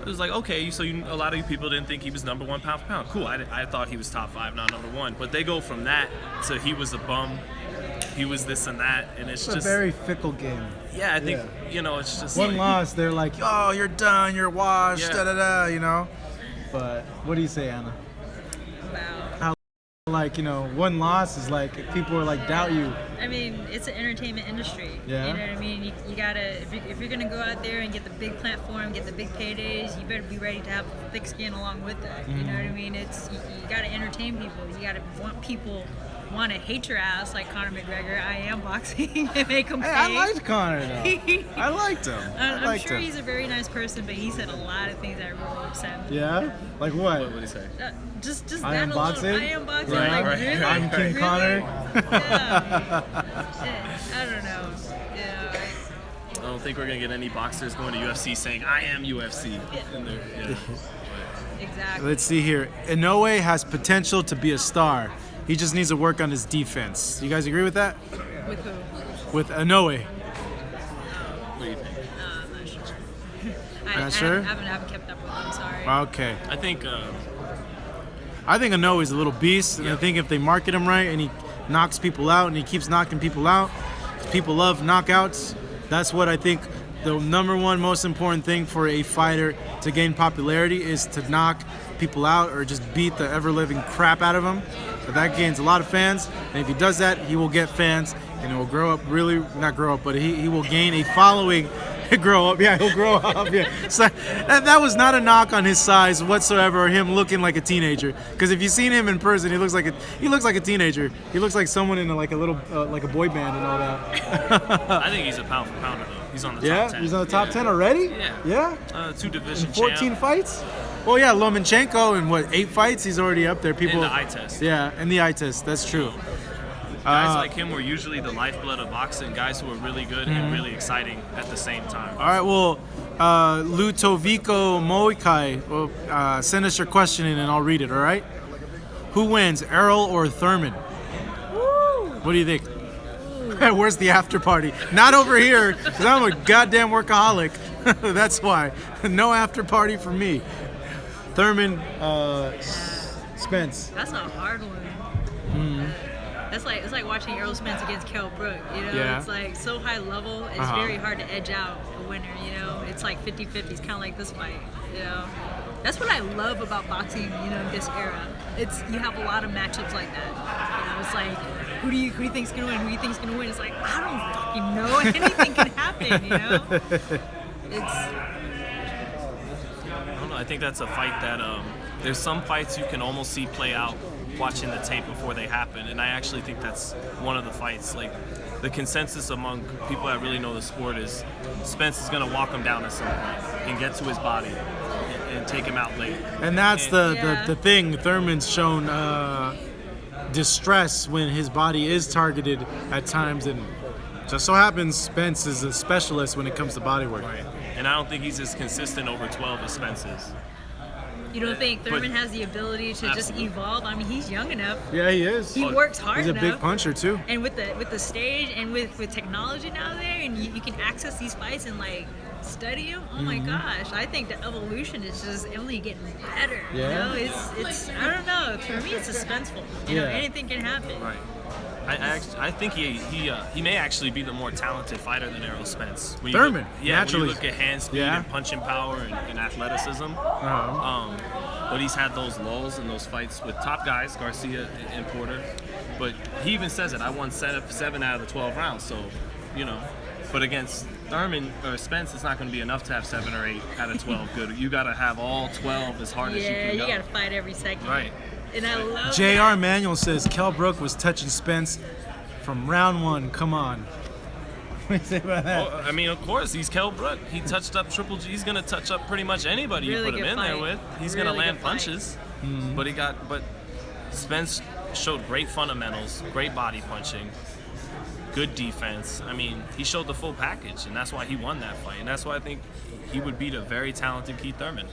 it was like, okay, so a lot of you people didn't think he was number one pound for pound. Cool, I thought he was top 5, not number 1. But they go from that to he was a bum, he was this and that, and it's It's just a very fickle game. yeah. I think it's just One like, loss, they're like, oh, you're done, you're washed, Yeah. da da da, you know. But what do you say, Anna? Wow. Like, one loss is like people are like doubt you. I mean, it's an entertainment industry. Yeah. You know what I mean? You gotta, if you're gonna go out there and get the big platform, get the big paydays, you better be ready to have thick skin along with that. You know what I mean? It's you gotta entertain people. You gotta want people want to hate your ass like Conor McGregor. I am boxing and make them pay. Hey, I liked Connor though. I liked him. I'm sure he's a very nice person, but he said a lot of things that really upset me. Yeah? Like what? what did he say? Just I that am alone. boxing? I am boxing. Right, like, right, really? I'm King Really? Connor. Yeah. I don't know. Yeah. I don't think we're gonna get any boxers going to UFC saying I am UFC. In there. Yeah. Exactly. Let's see here. Inoue has potential to be a star. He just needs to work on his defense. You guys agree with that? With who? With Inoue. What do you think? I'm not sure. Not sure? I haven't kept up with him. Sorry. Okay. I think Inoue is a little beast, and I think if they market him right and he knocks people out and he keeps knocking people out, people love knockouts. That's what I think the number one most important thing for a fighter to gain popularity is to knock people out or just beat the ever-living crap out of them. But that gains a lot of fans, and if he does that, he will get fans, and he will grow up not grow up, but he will gain a following. Grow up, yeah, he'll grow up, yeah. So that was not a knock on his size whatsoever, or him looking like a teenager. Because if you've seen him in person, he looks like a teenager. He looks like someone in like a little like a boy band and all that. I think he's a pound for pounder though. He's on the top 10. He's on the top 10 already. Yeah. Yeah. 2 division 14 champ. fights. Well, yeah, Lomachenko in 8 fights, he's already up there. People. In the eye test. Yeah, in the eye test. That's true. Guys like him were usually the lifeblood of boxing. Guys who were really good and really exciting at the same time. All right, well, Lutovico Moikai, send us your question in and I'll read it, all right? Who wins, Errol or Thurman? What do you think? Where's the after party? Not over here, because I'm a goddamn workaholic. That's why. No after party for me. Thurman, Spence. That's a hard one. It's like watching Errol Spence against Kell Brook. You know, Yeah. it's like so high level. It's very hard to edge out a winner. You know, it's like 50-50. It's kind of like this fight. You know, that's what I love about boxing. You know, this era. It's you have a lot of matchups like that. You know, it's like who do you think's gonna win? Who do you think's gonna win? It's like I don't fucking know. Anything can happen. You know, it's. I don't know. I think that's a fight that there's some fights you can almost see play out watching the tape before they happen, and I actually think that's one of the fights. Like the consensus among people that really know the sport is Spence is going to walk him down at some point and get to his body and take him out late. And that's Yeah. the thing. Thurman's shown distress when his body is targeted at times, and just so happens Spence is a specialist when it comes to body work. Right. And I don't think he's as consistent over 12 as Spence is. You don't think But- Thurman has the ability to just Absolutely. evolve? I mean, he's young enough. Yeah, he is. He works hard He's a enough. big puncher too. And with the stage and with technology now there, and you can access these fights and like study them. Oh my gosh, I think the evolution is just only getting better. Yeah. You know, it's I don't know. For me, it's suspenseful. You know, Yeah. anything can happen. Right. I think he may actually be the more talented fighter than Errol Spence. When you Thurman, look, yeah, naturally. when you look at hand speed Yeah. and punching power and athleticism. Uh-huh. But he's had those lulls in those fights with top guys, Garcia and Porter. But he even says it. I won 7 out of the 12 rounds. So, you know. But against Thurman or Spence, it's not going to be enough to have 7 or 8 out of 12 good. You got to have all 12 as hard as you Yeah, can you go. gotta fight every second. Right. And I love J.R. Manuel says Kell Brook was touching Spence from round 1. Come on. What do you say about that? Oh, I mean, of course, he's Kell Brook. He touched up Triple G. He's going to touch up pretty much anybody you Really put him good in there fight. with. He's going to Really land good fight. punches. But Spence showed great fundamentals, great body punching, good defense. I mean, he showed the full package, and that's why he won that fight. And that's why I think he would beat a very talented Keith Thurman.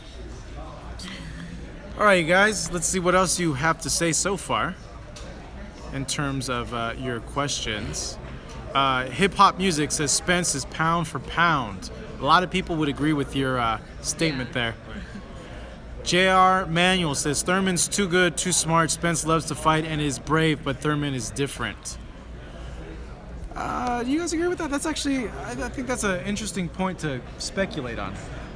All right, you guys, let's see what else you have to say so far in terms of your questions. Hip Hop Music says Spence is pound for pound. A lot of people would agree with your statement there. JR Manuel says Thurman's too good, too smart. Spence loves to fight and is brave, but Thurman is different. Do you guys agree with that? That's actually, I think that's an interesting point to speculate on.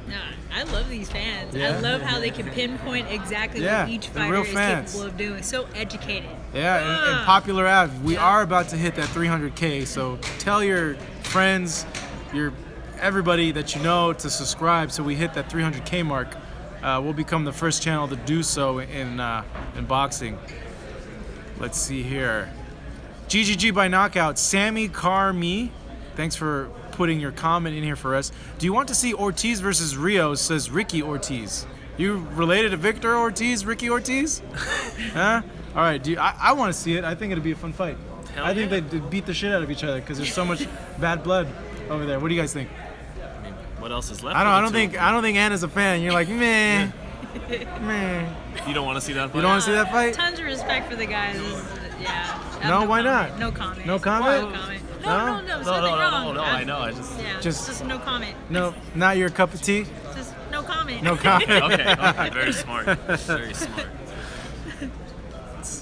Nah, I love these fans. Yeah. I love how they can pinpoint exactly what each they're fighter real is fans. capable of doing. So educated. Yeah, and Popular Ave, we are about to hit that 300K, so tell your friends, everybody that you know to subscribe so we hit that 300K mark. We'll become the first channel to do so in boxing. Let's see here. GGG by knockout, Sammy Carmi. Thanks for putting your comment in here for us. Do you want to see Ortiz versus Rios, says Ricky Ortiz. You related to Victor Ortiz, Ricky Ortiz? Huh? All right, I want to see it. I think it'll be a fun fight. Hell I think yeah. they beat the shit out of each other because there's so much bad blood over there. What do you guys think? I mean, what else is left? I don't think Anna's a fan. You're like, meh. Meh. You don't want to see that fight? You don't want to see that fight? Tons of respect for the guys. Yeah. No, why comment. not? No comment. No comment? No comment. No? No, there's nothing wrong. I know. Just no comment. No, not your cup of tea? Just no comment. No comment. Okay, very smart. Very smart.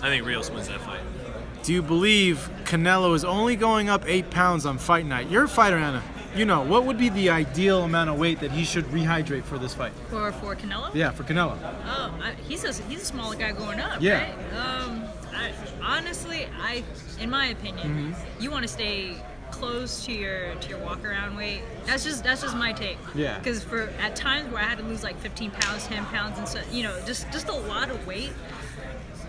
I think Rios wins that fight. Do you believe Canelo is only going up 8 pounds on fight night? You're a fighter, Anna. You know, what would be the ideal amount of weight that he should rehydrate for this fight? For Canelo? Yeah, for Canelo. Oh, he's a smaller guy going up, Yeah. right? Honestly, in my opinion, you want to stay close to your walk around weight. That's just my take. Yeah. Because at times where I had to lose like 15 pounds, 10 pounds, and so just a lot of weight.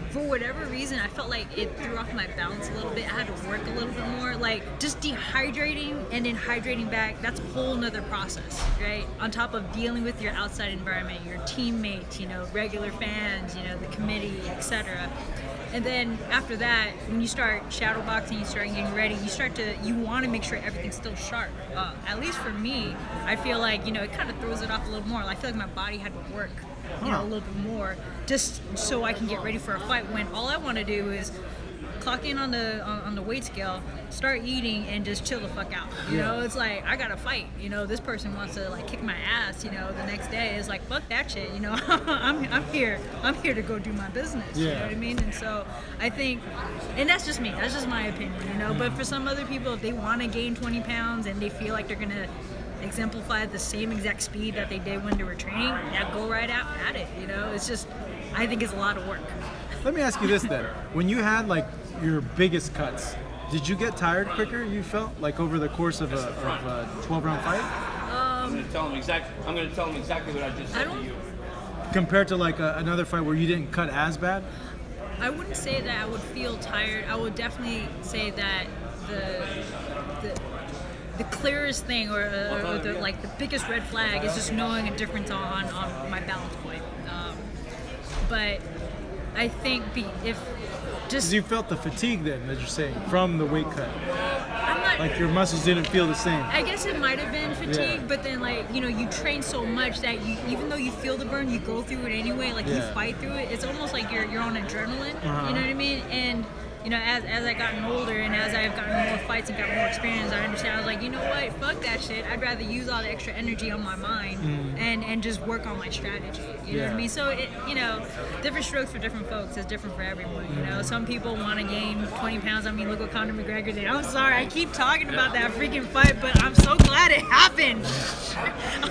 For whatever reason, I felt like it threw off my balance a little bit. I had to work a little bit more. Like, just dehydrating and then hydrating back, that's a whole nother process, right? On top of dealing with your outside environment, your teammates, regular fans, the committee, etc. And then after that, when you start shadow boxing, you start getting ready, you want to make sure everything's still sharp. At least for me, I feel like, it kind of throws it off a little more. I feel like my body had to work, a little bit more, just so I can get ready for a fight, when all I want to do is clock in on the weight scale, start eating, and just chill the fuck out. It's like, I gotta fight. This person wants to like kick my ass. The next day is like, fuck that shit. I'm here to go do my business. You know what I mean? And so I think, and that's just me. That's just my opinion. But for some other people, if they want to gain 20 pounds and they feel like they're gonna exemplify the same exact speed that they did when they were training, go right out at it. It's just, I think it's a lot of work. Let me ask you this then. When you had like your biggest cuts, did you get tired quicker, you felt, like over the course of a 12-round fight? I'm going to tell him exactly what I just said to you. Compared to like another fight where you didn't cut as bad? I wouldn't say that I would feel tired. I would definitely say that the clearest thing or the biggest red flag is just knowing a difference on my balance point. But I think if just... You felt the fatigue then, as you're saying, from the weight cut. I'm not... Like your muscles didn't feel the same. I guess it might have been fatigue, Yeah. but then you train so much that even though you feel the burn, you go through it anyway. You fight through it. It's almost like you're on adrenaline. Uh-huh. You know what I mean? And as I gotten older and as I've gotten more fights and got more experience, I understand. I was like, you know what? Fuck that shit. I'd rather use all the extra energy on my mind and just work on my strategy. You know what I mean? So different strokes for different folks. It's different for everyone. Some people want to gain 20 pounds. I mean, look what Conor McGregor did. I'm sorry, I keep talking about that freaking fight, but I'm so glad it happened.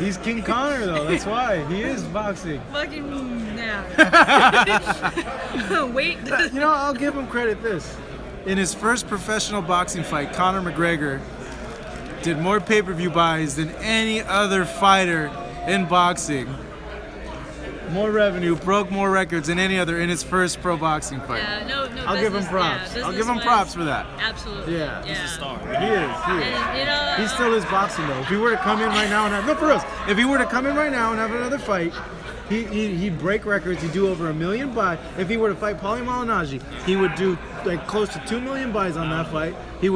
He's King Conor though. That's why he is boxing. Fucking yeah. Wait. I'll give him credit this. In his first professional boxing fight, Conor McGregor did more pay-per-view buys than any other fighter in boxing. More revenue, broke more records than any other in his first pro boxing fight. Yeah, no. I'll give him props. I'll give him props for that. Absolutely. Yeah. He's a star. He is. And, He still is boxing though. If he were to come in right now and have, no, for real, if he were to come in right now and have another fight, he'd break records. He'd do over 1 million buys. If he were to fight Paulie Malignaggi, he would do like close to 2 million buys on that fight. He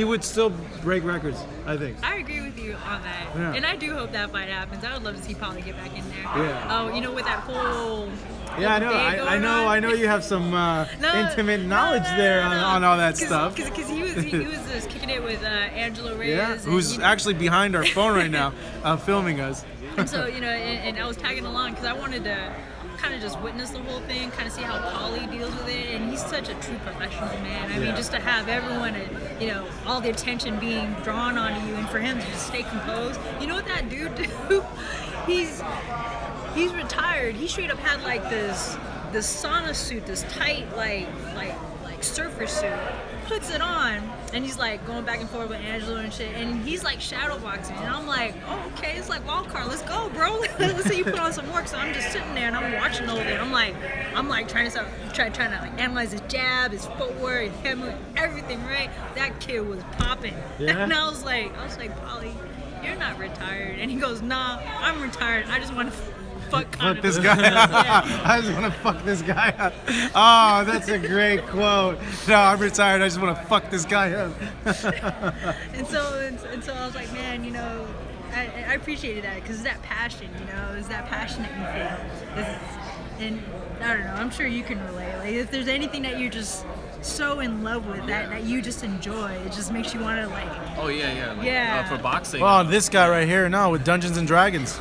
would still break records, I think. I agree with you on that, Yeah. and I do hope that fight happens. I would love to see Paulie get back in there. Yeah. Oh, you know, with that whole. Yeah, I know. I know you have some intimate knowledge there on all that stuff. Because he was just kicking it with Angelo Reyes. Yeah, and, who's actually behind our phone right now, filming us. And so, you know, and I was tagging along because I wanted to kind of just witness the whole thing, kind of see how Paulie deals with it. And he's such a true professional, man. I mean, just to have everyone, you know, all the attention being drawn onto you, and for him to just stay composed. You know what that dude do? He's retired. He straight up had like this sauna suit, this tight like surfer suit. Puts it on, and he's like going back and forth with Angelo and shit, and he's like shadow boxing, and I'm like, oh, okay, it's like wild card, let's go, bro. Let's see you put on some work. So I'm just sitting there and I'm watching the whole thing. I'm like trying to like analyze his jab, his footwork, his hammer, everything, right? That kid was popping. Yeah? And I was like, Paulie, you're not retired. And he goes, nah, I'm retired. I just want to fuck this guy. Yeah. I just want to fuck this guy up. Oh, that's a great quote. No, I'm retired. I just want to fuck this guy up. And so I was like, man, you know, I appreciated that because it's that passion, you know, it's that passion that you feel. And I don't know, I'm sure you can relate. Like, if there's anything that you're just so in love with that you just enjoy, it just makes you want to like. Oh yeah. Like, Yeah. for boxing. Well, this guy right here, no, with Dungeons and Dragons.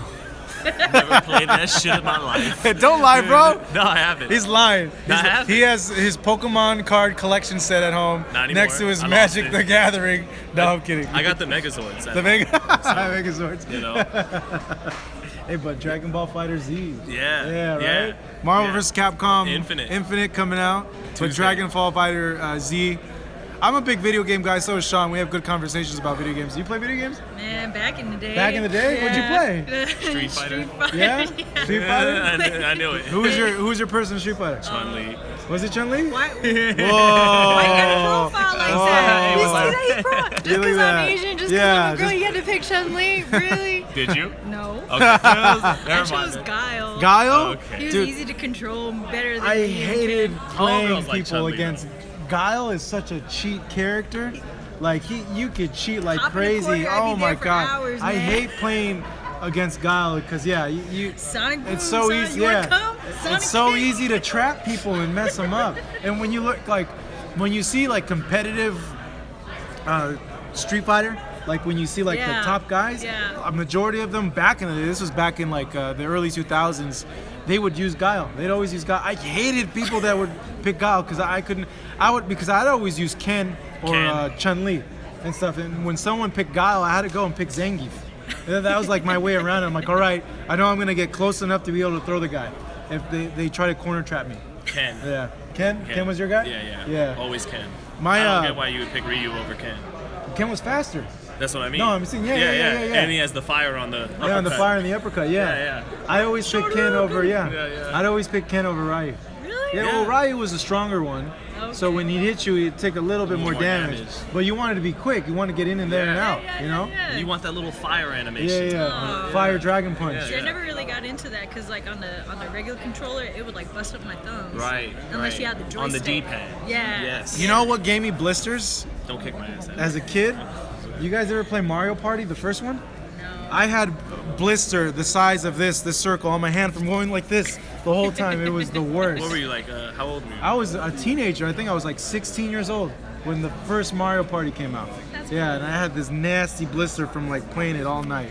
Never played that shit in my life. Don't lie, bro. No, I haven't. He's lying. I haven't. He has his Pokemon card collection set at home Not anymore. next to his I Magic lost the it. Gathering. No, I'm kidding. I got the Megazords. the Megazords. You know. Hey, but Dragon Ball Fighter Z. Yeah. Yeah, right? Yeah. Marvel Yeah. vs. Capcom. Infinite coming out. But Tuesday. Dragon Ball Fighter Z. I'm a big video game guy, so is Sean. We have good conversations about video games. Do you play video games? Man, back in the day. Back in the day? What'd you play? Street Fighter. Yeah? Street Fighter? I knew it. Who was your person in Street Fighter? Chun-Li. Was it Chun-Li? Why Whoa. you got a profile like that? It You was see like- that he's pro? Just look because at I'm that. Asian, just because Yeah, I'm a girl, you had to pick Chun-Li? Really? Did you? No. Okay. I Never chose mind. then. Guile. Guile? Okay. He was Dude, easy to control, better than I me. hated playing girls like people Chun-Li, against. Guile is such a cheat character. Like you could cheat like Hop in the crazy. corner, I'd be Oh my there for god. hours, I man. hate playing against Guile because you Sonic Boom, it's so son, easy. you wanna Yeah. come? Sonic It's so Kick. easy to trap people and mess them up. And when you see like competitive Street Fighter, like when you see like Yeah. the top guys, Yeah. a majority of them back in the day, this was back in like the early 2000s, they would use Guile. They'd always use Guile. I hated people that would pick Guile because because I'd always use Ken or Ken. Chun-Li and stuff. And when someone picked Guile, I had to go and pick Zangief. And that was like my way around it. I'm like, all right, I know I'm gonna get close enough to be able to throw the guy if they try to corner trap me. Ken. Yeah. Ken was your guy? Yeah. Always Ken. My, I don't get why you would pick Ryu over Ken. Ken was faster. That's what I mean. No, I'm saying, yeah. And he has the fire on the Yeah, on the uppercut. fire and the uppercut, yeah. Yeah. I always pick Ken over, Yeah. I'd always pick Ken over Ryu. Really? Yeah, well, Ryu was the stronger one. So when he hit you, he'd take a little bit more damage. But you wanted to be quick. You want to get in and there and out, you know? Yeah. You want that little fire animation. Yeah. Fire Dragon Punch. See, I never really got into that because, like, on the regular controller, it would like bust up my thumbs. Right. Unless right. you had the joystick. On the D-pad. Yeah. Yes. You know what gave me blisters Don't kick my ass out. as a kid? You guys ever play Mario Party, the first one? No. I had blister the size of this circle on my hand from going like this the whole time. It was the worst. What were you like? How old were you? I was a teenager. I think I was like 16 years old when the first Mario Party came out. That's Yeah, and I had this nasty blister from like playing it all night.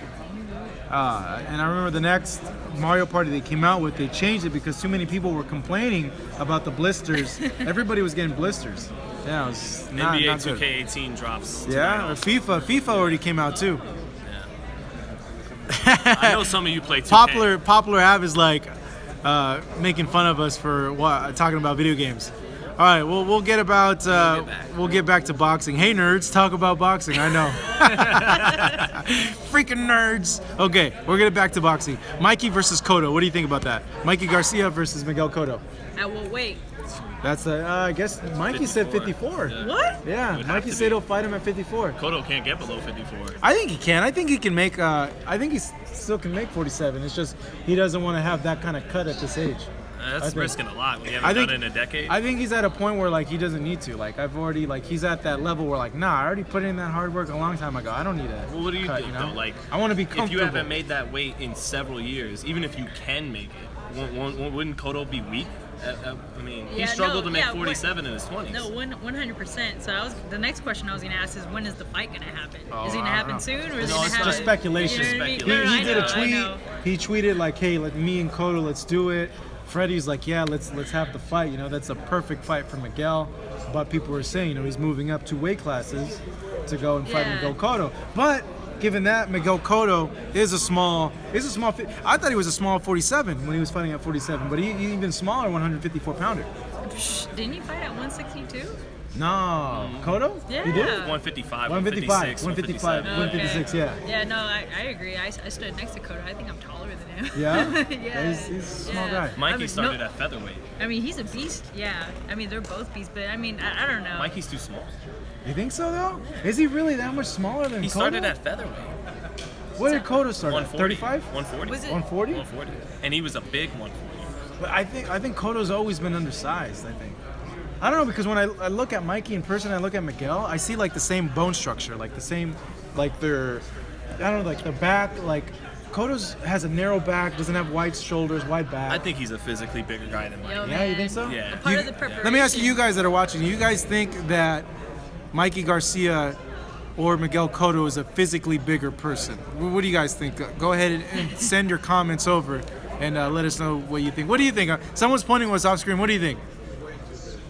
And I remember the next Mario Party they came out with, they changed it because too many people were complaining about the blisters. Everybody was getting blisters. Yeah, it was not NBA good. 2K18 drops. Yeah, or tonight. FIFA already came out too. I know some of you play 2K. Popular Av is like making fun of us for talking about video games. All right, well we'll get back to boxing. Hey nerds, talk about boxing. I know, freaking nerds. Okay, we're getting back to boxing. Mikey versus Cotto. What do you think about that? Mikey Garcia versus Miguel Cotto. At what weight? That's I guess Mikey said 54. Yeah. What? Yeah, It would have Mikey to said be. he'll fight him at 54. Cotto can't get below 54. I think he can. I think he can make. I think he still can make 47. It's just he doesn't want to have that kind of cut at this age. I That's think- risking a lot when you I haven't think done it in a decade. I think he's at a point where like he doesn't need to. Like I've already like he's at that level where like I already put in that hard work a long time ago. I don't need a Well, what do you cut, think, you know? though? Like, I want to be comfortable. if you haven't made that weight in several years, even if you can make it, wouldn't Cotto be weak? I mean, he Yeah, struggled no, to make yeah, 47 in his 20s. No, 100%. So the next question I was gonna ask is, when is the fight gonna happen? Oh, Is it gonna I don't happen know. soon, or is No, it gonna it's happen? just speculation. You know what I mean? Speculation. No, He I did a know, I tweet. know. He tweeted like, "Hey, let me and Cotto, let's do it." Freddie's like, "Yeah, let's have the fight. You know, that's a perfect fight for Miguel." But people were saying, you know, he's moving up 2 weight classes to go and fight Yeah. Miguel Cotto. But given that Miguel Cotto is a small. I thought he was a small 47 when he was fighting at 47, but he even smaller 154 pounder. Psh, didn't he fight at 162? No, Cotto? Yeah. He did? 155, 155, 156, 156, yeah. Yeah, no, I agree. I stood next to Cotto. I think I'm taller than him. Yeah? Yeah. He's a small Yeah. guy. Mikey I mean, started no- at featherweight. I mean, he's a beast. Yeah. I mean, they're both beasts, but I mean, I don't know. Mikey's too small. You think so though? Is he really that much smaller than He Cotto? started at featherweight. What did Cotto start at? 140. 35? 140. Was it- 140? 140. And he was a big 140. But I think Cotto's always been undersized. I think. I don't know because when I look at Mikey in person, I look at Miguel. I see like the same bone structure, like the same, like their, I don't know, like the back. Like Cotto's has a narrow back, doesn't have wide shoulders, wide back. I think he's a physically bigger guy than Mikey. Yo, Yeah, you man. think so? Yeah. A part You- of the preparation. Let me ask you guys that are watching. You guys think that Mikey Garcia or Miguel Cotto is a physically bigger person? What do you guys think? Go ahead and send your comments over and let us know what you think. What do you think? Someone's pointing to us off screen. What do you think?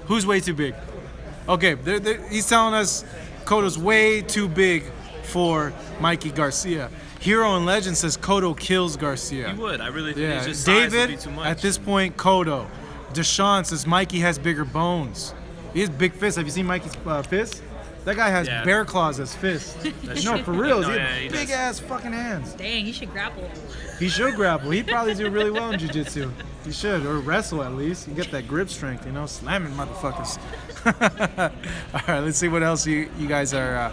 Who's way too big? Okay, he's telling us Cotto's way too big for Mikey Garcia. Hero and Legend says Cotto kills Garcia. He would. I really think Yeah, it's just size would be David, too much. at this point, Cotto. Deshaun says Mikey has bigger bones. He has big fists. Have you seen Mikey's fists? That guy has Yeah. bear claws as fists. That's No, true. for real. No, he yeah, has he big does. ass fucking hands. Dang, he should grapple. He should grapple. He'd probably do really well in jiu-jitsu. He should, or wrestle at least. You get that grip strength, you know, slamming motherfuckers. All right, let's see what else you guys are.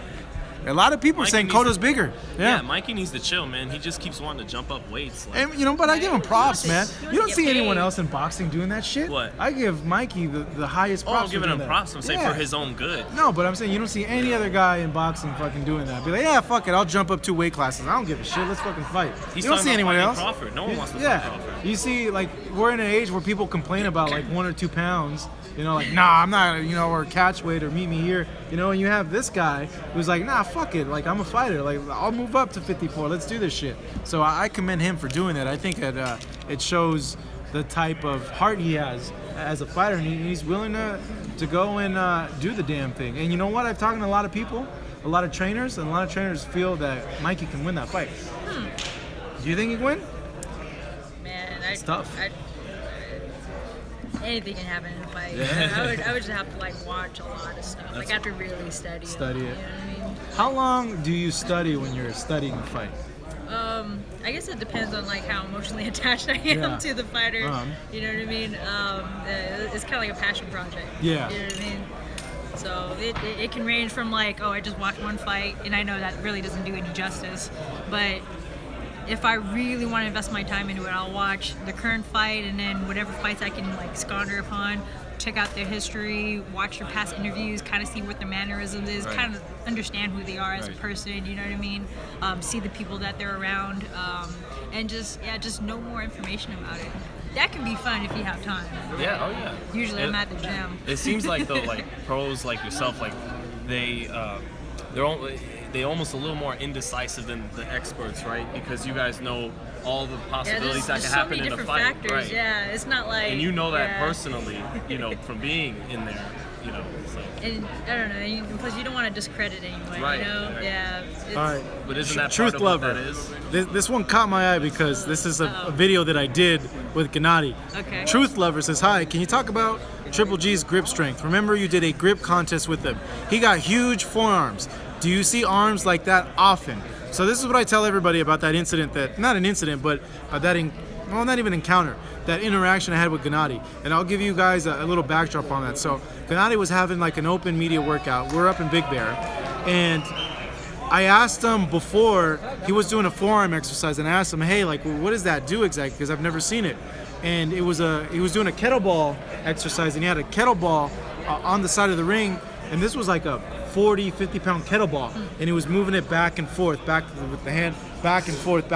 A lot of people are Mikey saying needs Cotto's to- bigger. Yeah, Mikey needs to chill, man. He just keeps wanting to jump up weights. Like, And, you know, but I give him props, man. He wants You to don't get see anyone paid. else in boxing doing that shit. What? I give Mikey the highest oh, props. I'm for giving doing him that. props. I'm saying Yeah. for his own good. No, but I'm saying you don't see any other guy in boxing fucking doing that. Be like, yeah, fuck it, I'll jump up 2 weight classes. I don't give a shit. Let's fucking fight. He's you don't talking see about anyone fighting else. Crawford. No one wants to fight Yeah, Crawford. you see, like we're in an age where people complain about like 1 or 2 pounds. You know, like nah, I'm not. You know, or catch weight or meet me here. You know, and you have this guy who's like, nah, fuck it. Like I'm a fighter. Like I'll move up to 54. Let's do this shit. So I commend him for doing that. I think that it shows the type of heart he has as a fighter, and he's willing to go and do the damn thing. And you know what? I've talked to a lot of people, a lot of trainers, and a lot of trainers feel that Mikey can win that fight. Do you think he can win? Man, It's tough. Anything can happen in a fight. I would just have to like watch a lot of stuff. Like I have to really study. Study it. You know what I mean? How long do you study when you're studying a fight? I guess it depends on like how emotionally attached I am Yeah. to the fighter. You know what I mean? It's kind of like a passion project. Yeah. You know what I mean? So it can range from like, oh, I just watched one fight, and I know that really doesn't do any justice. But if I really want to invest my time into it, I'll watch the current fight, and then whatever fights I can like squander upon, check out their history, watch their past interviews, kind of see what their mannerisms is, Right. kind of understand who they are as a Right. person. You know what I mean? See the people that they're around, and just know more information about it. That can be fun if you have time. Yeah, oh yeah. Usually I'm at the gym. It seems like though, like pros like yourself, like they're almost a little more indecisive than the experts, right? Because you guys know all the Yeah, possibilities that there's can so happen many in a different fight, factors. right? Yeah, it's not like. And you know that yeah. personally, you know, from being in there, you know. So. And I don't know. Plus, you don't want to discredit anyone. Right, You know. right. Yeah. It's, All right. But isn't that Truth part of lover. what that is? This one caught my eye because this is a video that I did with Gennady. Okay. Truth lover says, hi, can you talk about Triple G's grip strength? Remember you did a grip contest with him. He got huge forearms. Do you see arms like that often? So this is what I tell everybody about that incident, not an incident, but that well, not even encounter, that interaction I had with Gennady. And I'll give you guys a little backdrop on that. So Gennady was having like an open media workout. We're up in Big Bear, and I asked him before, he was doing a forearm exercise, and I asked him, hey, like, what does that do exactly? Because I've never seen it. And he was doing a kettlebell exercise, and he had a kettlebell on the side of the ring, and this was like a 40, 50-pound kettlebell, and he was moving it back and forth, with the hand, back and forth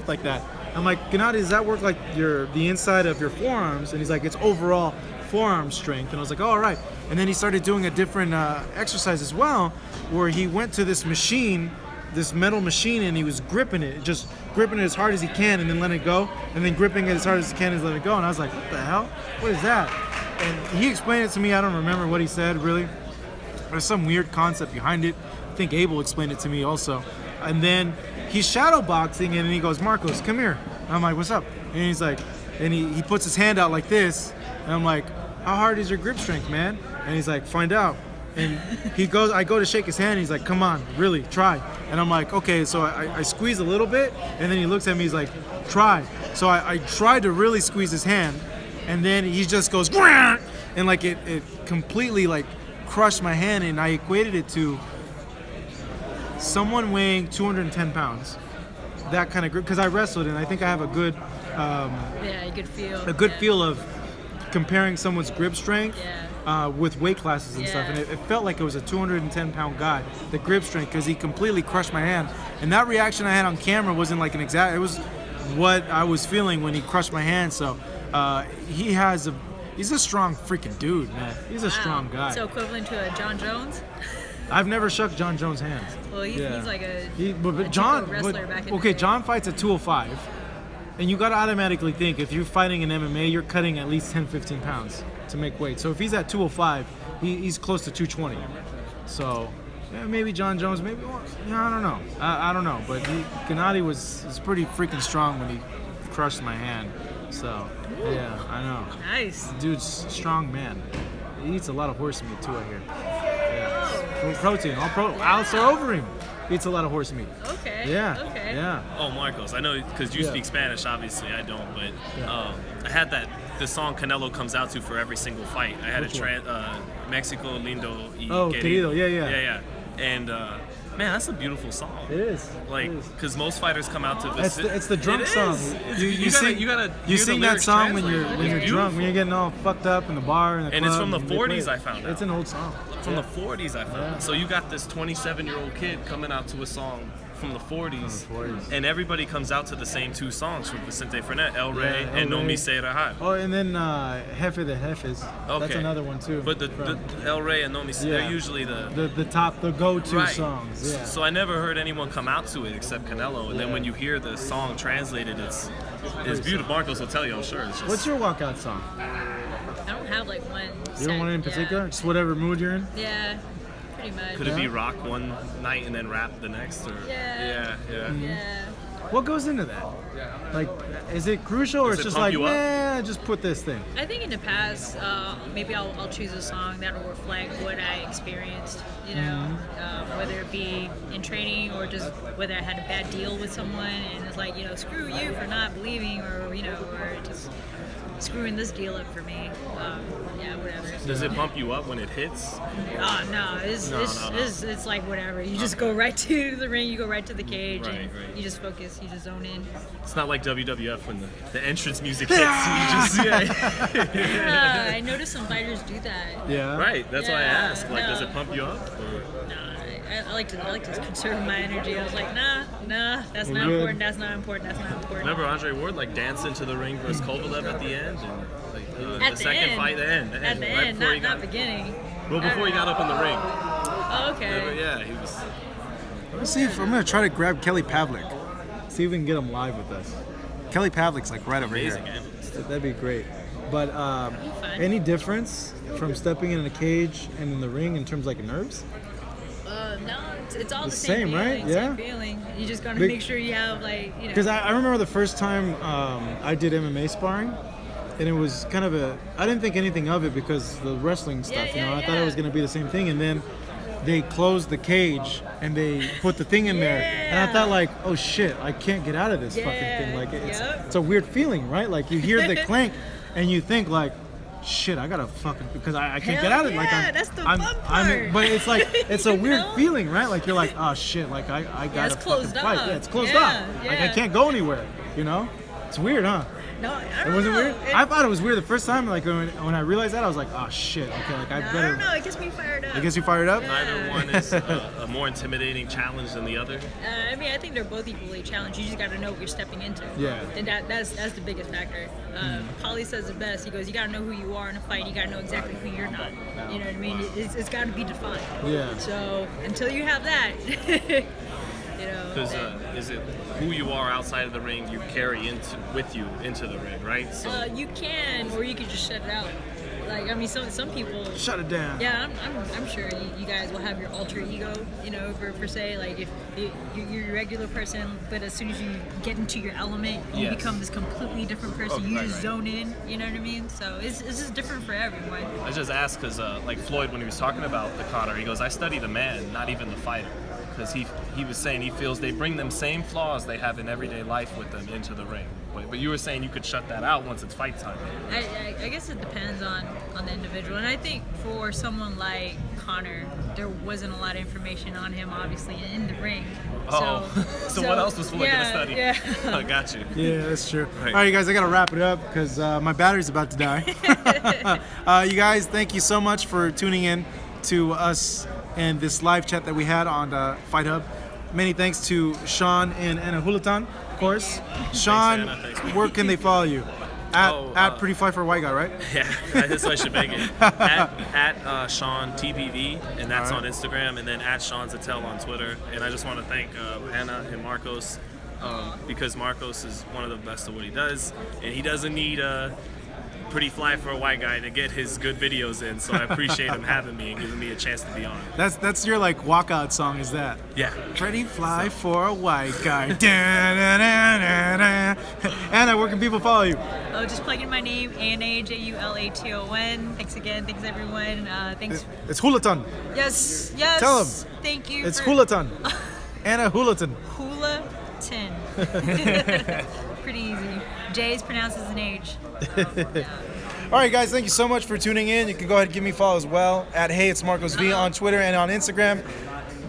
like that. I'm like, Gennady, does that work like the inside of your forearms? And he's like, it's overall forearm strength. And I was like, oh, all right. And then he started doing a different exercise as well, where he went to this machine, this metal machine, and he was gripping it as hard as he can, and then letting it go, and then gripping it as hard as he can and letting it go. And I was like, what the hell? What is that? And he explained it to me. I don't remember what he said, really. There's some weird concept behind it. I think Abel explained it to me also. And then he's shadow boxing, and he goes, Marcos, come here. And I'm like, what's up? And he's like, and he puts his hand out like this, and I'm like, how hard is your grip strength, man? And he's like, find out. And I go to shake his hand, and he's like, come on, really, try. And I'm like, okay, so I squeeze a little bit, and then he looks at me, he's like, try. So I tried to really squeeze his hand, and then he just goes, and like it completely like crushed my hand, and I equated it to someone weighing 210 pounds. That kind of grip, because I wrestled, and I think I have a good feel of comparing someone's grip strength with weight classes and stuff, and it felt like it was a 210-pound guy, the grip strength, because he completely crushed my hand. And that reaction I had on camera wasn't like it was what I was feeling when he crushed my hand. So he's a strong freaking dude, man. He's a strong guy. So equivalent to a John Jones? I've never shook John Jones' hands. Well, he's like a wrestler back in the day. John fights at 205, and you got to automatically think, if you're fighting in MMA, you're cutting at least 10, 15 pounds to make weight. So if he's at 205, he's close to 220. So maybe John Jones, maybe, I don't know. I don't know, but Gennady was pretty freaking strong when he crushed my hand. So, yeah, I know. Nice. Dude's strong man. He eats a lot of horse meat too, I hear. Protein, also over him. Eats a lot of horse meat. Okay. Yeah. Okay. Yeah. Oh, Marcos, I know because you speak Spanish. Obviously, I don't. But I had the song Canelo comes out to for every single fight. I had Mexico Lindo y Querido. Yeah. And man, that's a beautiful song. It is. Like, because most fighters come out to It's the drunk song. You sing that song when you're drunk, when you're getting all fucked up in the bar and the club. And it's from the 40s, I found out. It's an old song. From the 40s, I found out. So you got this 27-year-old kid coming out to a song from the 40s, and everybody comes out to the same two songs from Vicente Fernet, El Rey and No Me Se Rajar. Oh, and then Jefe de Jefes. Okay. That's another one too. But the El Rey and No Me Se, they're usually the go-to songs. Yeah. So I never heard anyone come out to it except Canelo, and then when you hear the song translated, it's beautiful. Marcos will tell you, I'm sure. It's just, what's your walkout song? I don't have like one. You don't want it in particular? Just whatever mood you're in? Yeah. Pretty much. Could it be rock one night and then rap the next? Or Yeah. What goes into that? Like, is it crucial, or Does it's it just pump like, you up? just put this thing? I think in the past, maybe I'll choose a song that will reflect what I experienced, you know, whether it be in training or just whether I had a bad deal with someone and it's like, screw you for not believing, or, or just screwing this deal up for me. Whatever. Does it pump you up when it hits? No. It's like whatever. You just go right to the ring. You go right to the cage, and you just focus. You just zone in. It's not like WWF when the entrance music hits. You just I noticed some fighters do that. Yeah. Right. That's why I asked. Like, does it pump you up? Or? I like to conserve my energy. I was like, nah, that's not important. That's not important. Remember Andre Ward danced into the ring versus Kovalev at the end, and the second fight, the end, at the end, not beginning. Well, before he got up in the ring. Oh, okay. Yeah, he was. Let's see if I'm gonna try to grab Kelly Pavlik. See if we can get him live with us. Kelly Pavlik's like right over here. That'd be great. But any difference from stepping in a cage and in the ring in terms of like nerves? No, it's all the same feeling, right? Yeah. Same feeling. You just gotta make sure you have Because I remember the first time I did MMA sparring, and it was kind of I didn't think anything of it because the wrestling stuff, I thought it was gonna be the same thing, and then they closed the cage and they put the thing in there, and I thought like, oh shit, I can't get out of this fucking thing. Like it's a weird feeling, right? Like you hear the clank and you think like, shit, I gotta fucking, because I can't get out of it. Like that's the fun part. but it's like it's a weird feeling, right? Like you're like, oh shit, like I gotta fucking fight. Yeah, it's closed off. Like I can't go anywhere. You know, it's weird, huh? No, I don't It wasn't know. weird. I thought it was weird the first time. Like when I realized that, I was like, oh shit. Okay, like I I better. don't know. It gets me fired up. I guess you fired up. Neither one is a more intimidating challenge than the other. I mean, I think they're both equally challenged. You just got to know what you're stepping into. Yeah. And that's the biggest factor. Paulie says it best. He goes, you got to know who you are in a fight. You got to know exactly who you're not. You know what I mean? It's got to be defined. Yeah. So until you have that, you know. Because is it who you are outside of the ring you carry with you into the ring, right? So You can, or you can just shut it out. Like, I mean, some people. Shut it down. Yeah, I'm sure you guys will have your alter ego, you know, per se. Like, if you're a regular person, but as soon as you get into your element, you become this completely different person. You just zone in, you know what I mean? So it's just different for everyone. I just asked because, like Floyd, when he was talking about the Cotto, he goes, I study the man, not even the fighter. Because he was saying he feels they bring them same flaws they have in everyday life with them into the ring. But you were saying you could shut that out once it's fight time. I guess it depends on the individual. And I think for someone like Connor, there wasn't a lot of information on him, obviously, in the ring. So what else was Floyd going to study? Yeah. I got you. Yeah, that's true. Right. All right, you guys, I gotta wrap it up because my battery's about to die. You guys, thank you so much for tuning in to us and this live chat that we had on Fight Hub. Many thanks to Sean and Anna Hulatan, of course. Sean, where can they follow you? At Pretty Fly for a White Guy, right? Yeah, that's what I should make it. At Sean TBV, and that's on Instagram, and then at Sean Zattel on Twitter. And I just want to thank Anna and Marcos because Marcos is one of the best at what he does, and he doesn't need Pretty Fly for a White Guy to get his good videos in. So I appreciate him having me and giving me a chance to be on. That's your like walkout song, is that? Yeah. Pretty Fly for a White Guy. Anna, where can people follow you? Oh, just plug in my name, ANAJULATON. Thanks again. Thanks, everyone. Thanks. It's Hulatan. Yes. Tell him. Thank you. It's Hulatan. Anna Hulatan. Hula-tin. Pretty easy. J is pronounced as an H. All right, guys, thank you so much for tuning in. You can go ahead and give me a follow as well at Hey It's Marcos V on Twitter and on Instagram.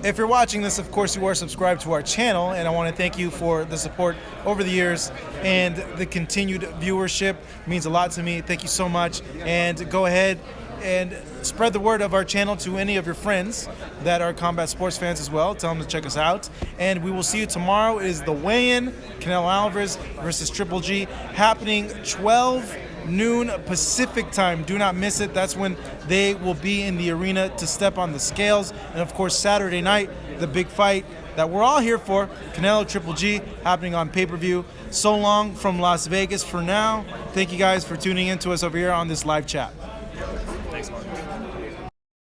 If you're watching this, of course, you are subscribed to our channel, and I want to thank you for the support over the years and the continued viewership. It means a lot to me. Thank you so much, and go ahead and spread the word of our channel to any of your friends that are combat sports fans as well. Tell them to check us out, and we will see you tomorrow. It is the weigh-in, Canelo Alvarez versus Triple G, happening 12 noon Pacific time. Do not miss it. That's when they will be in the arena to step on the scales. And of course, Saturday night, the big fight that we're all here for, Canelo Triple G, happening on pay-per-view. So long from Las Vegas for now. Thank you guys for tuning in to us over here on this live chat.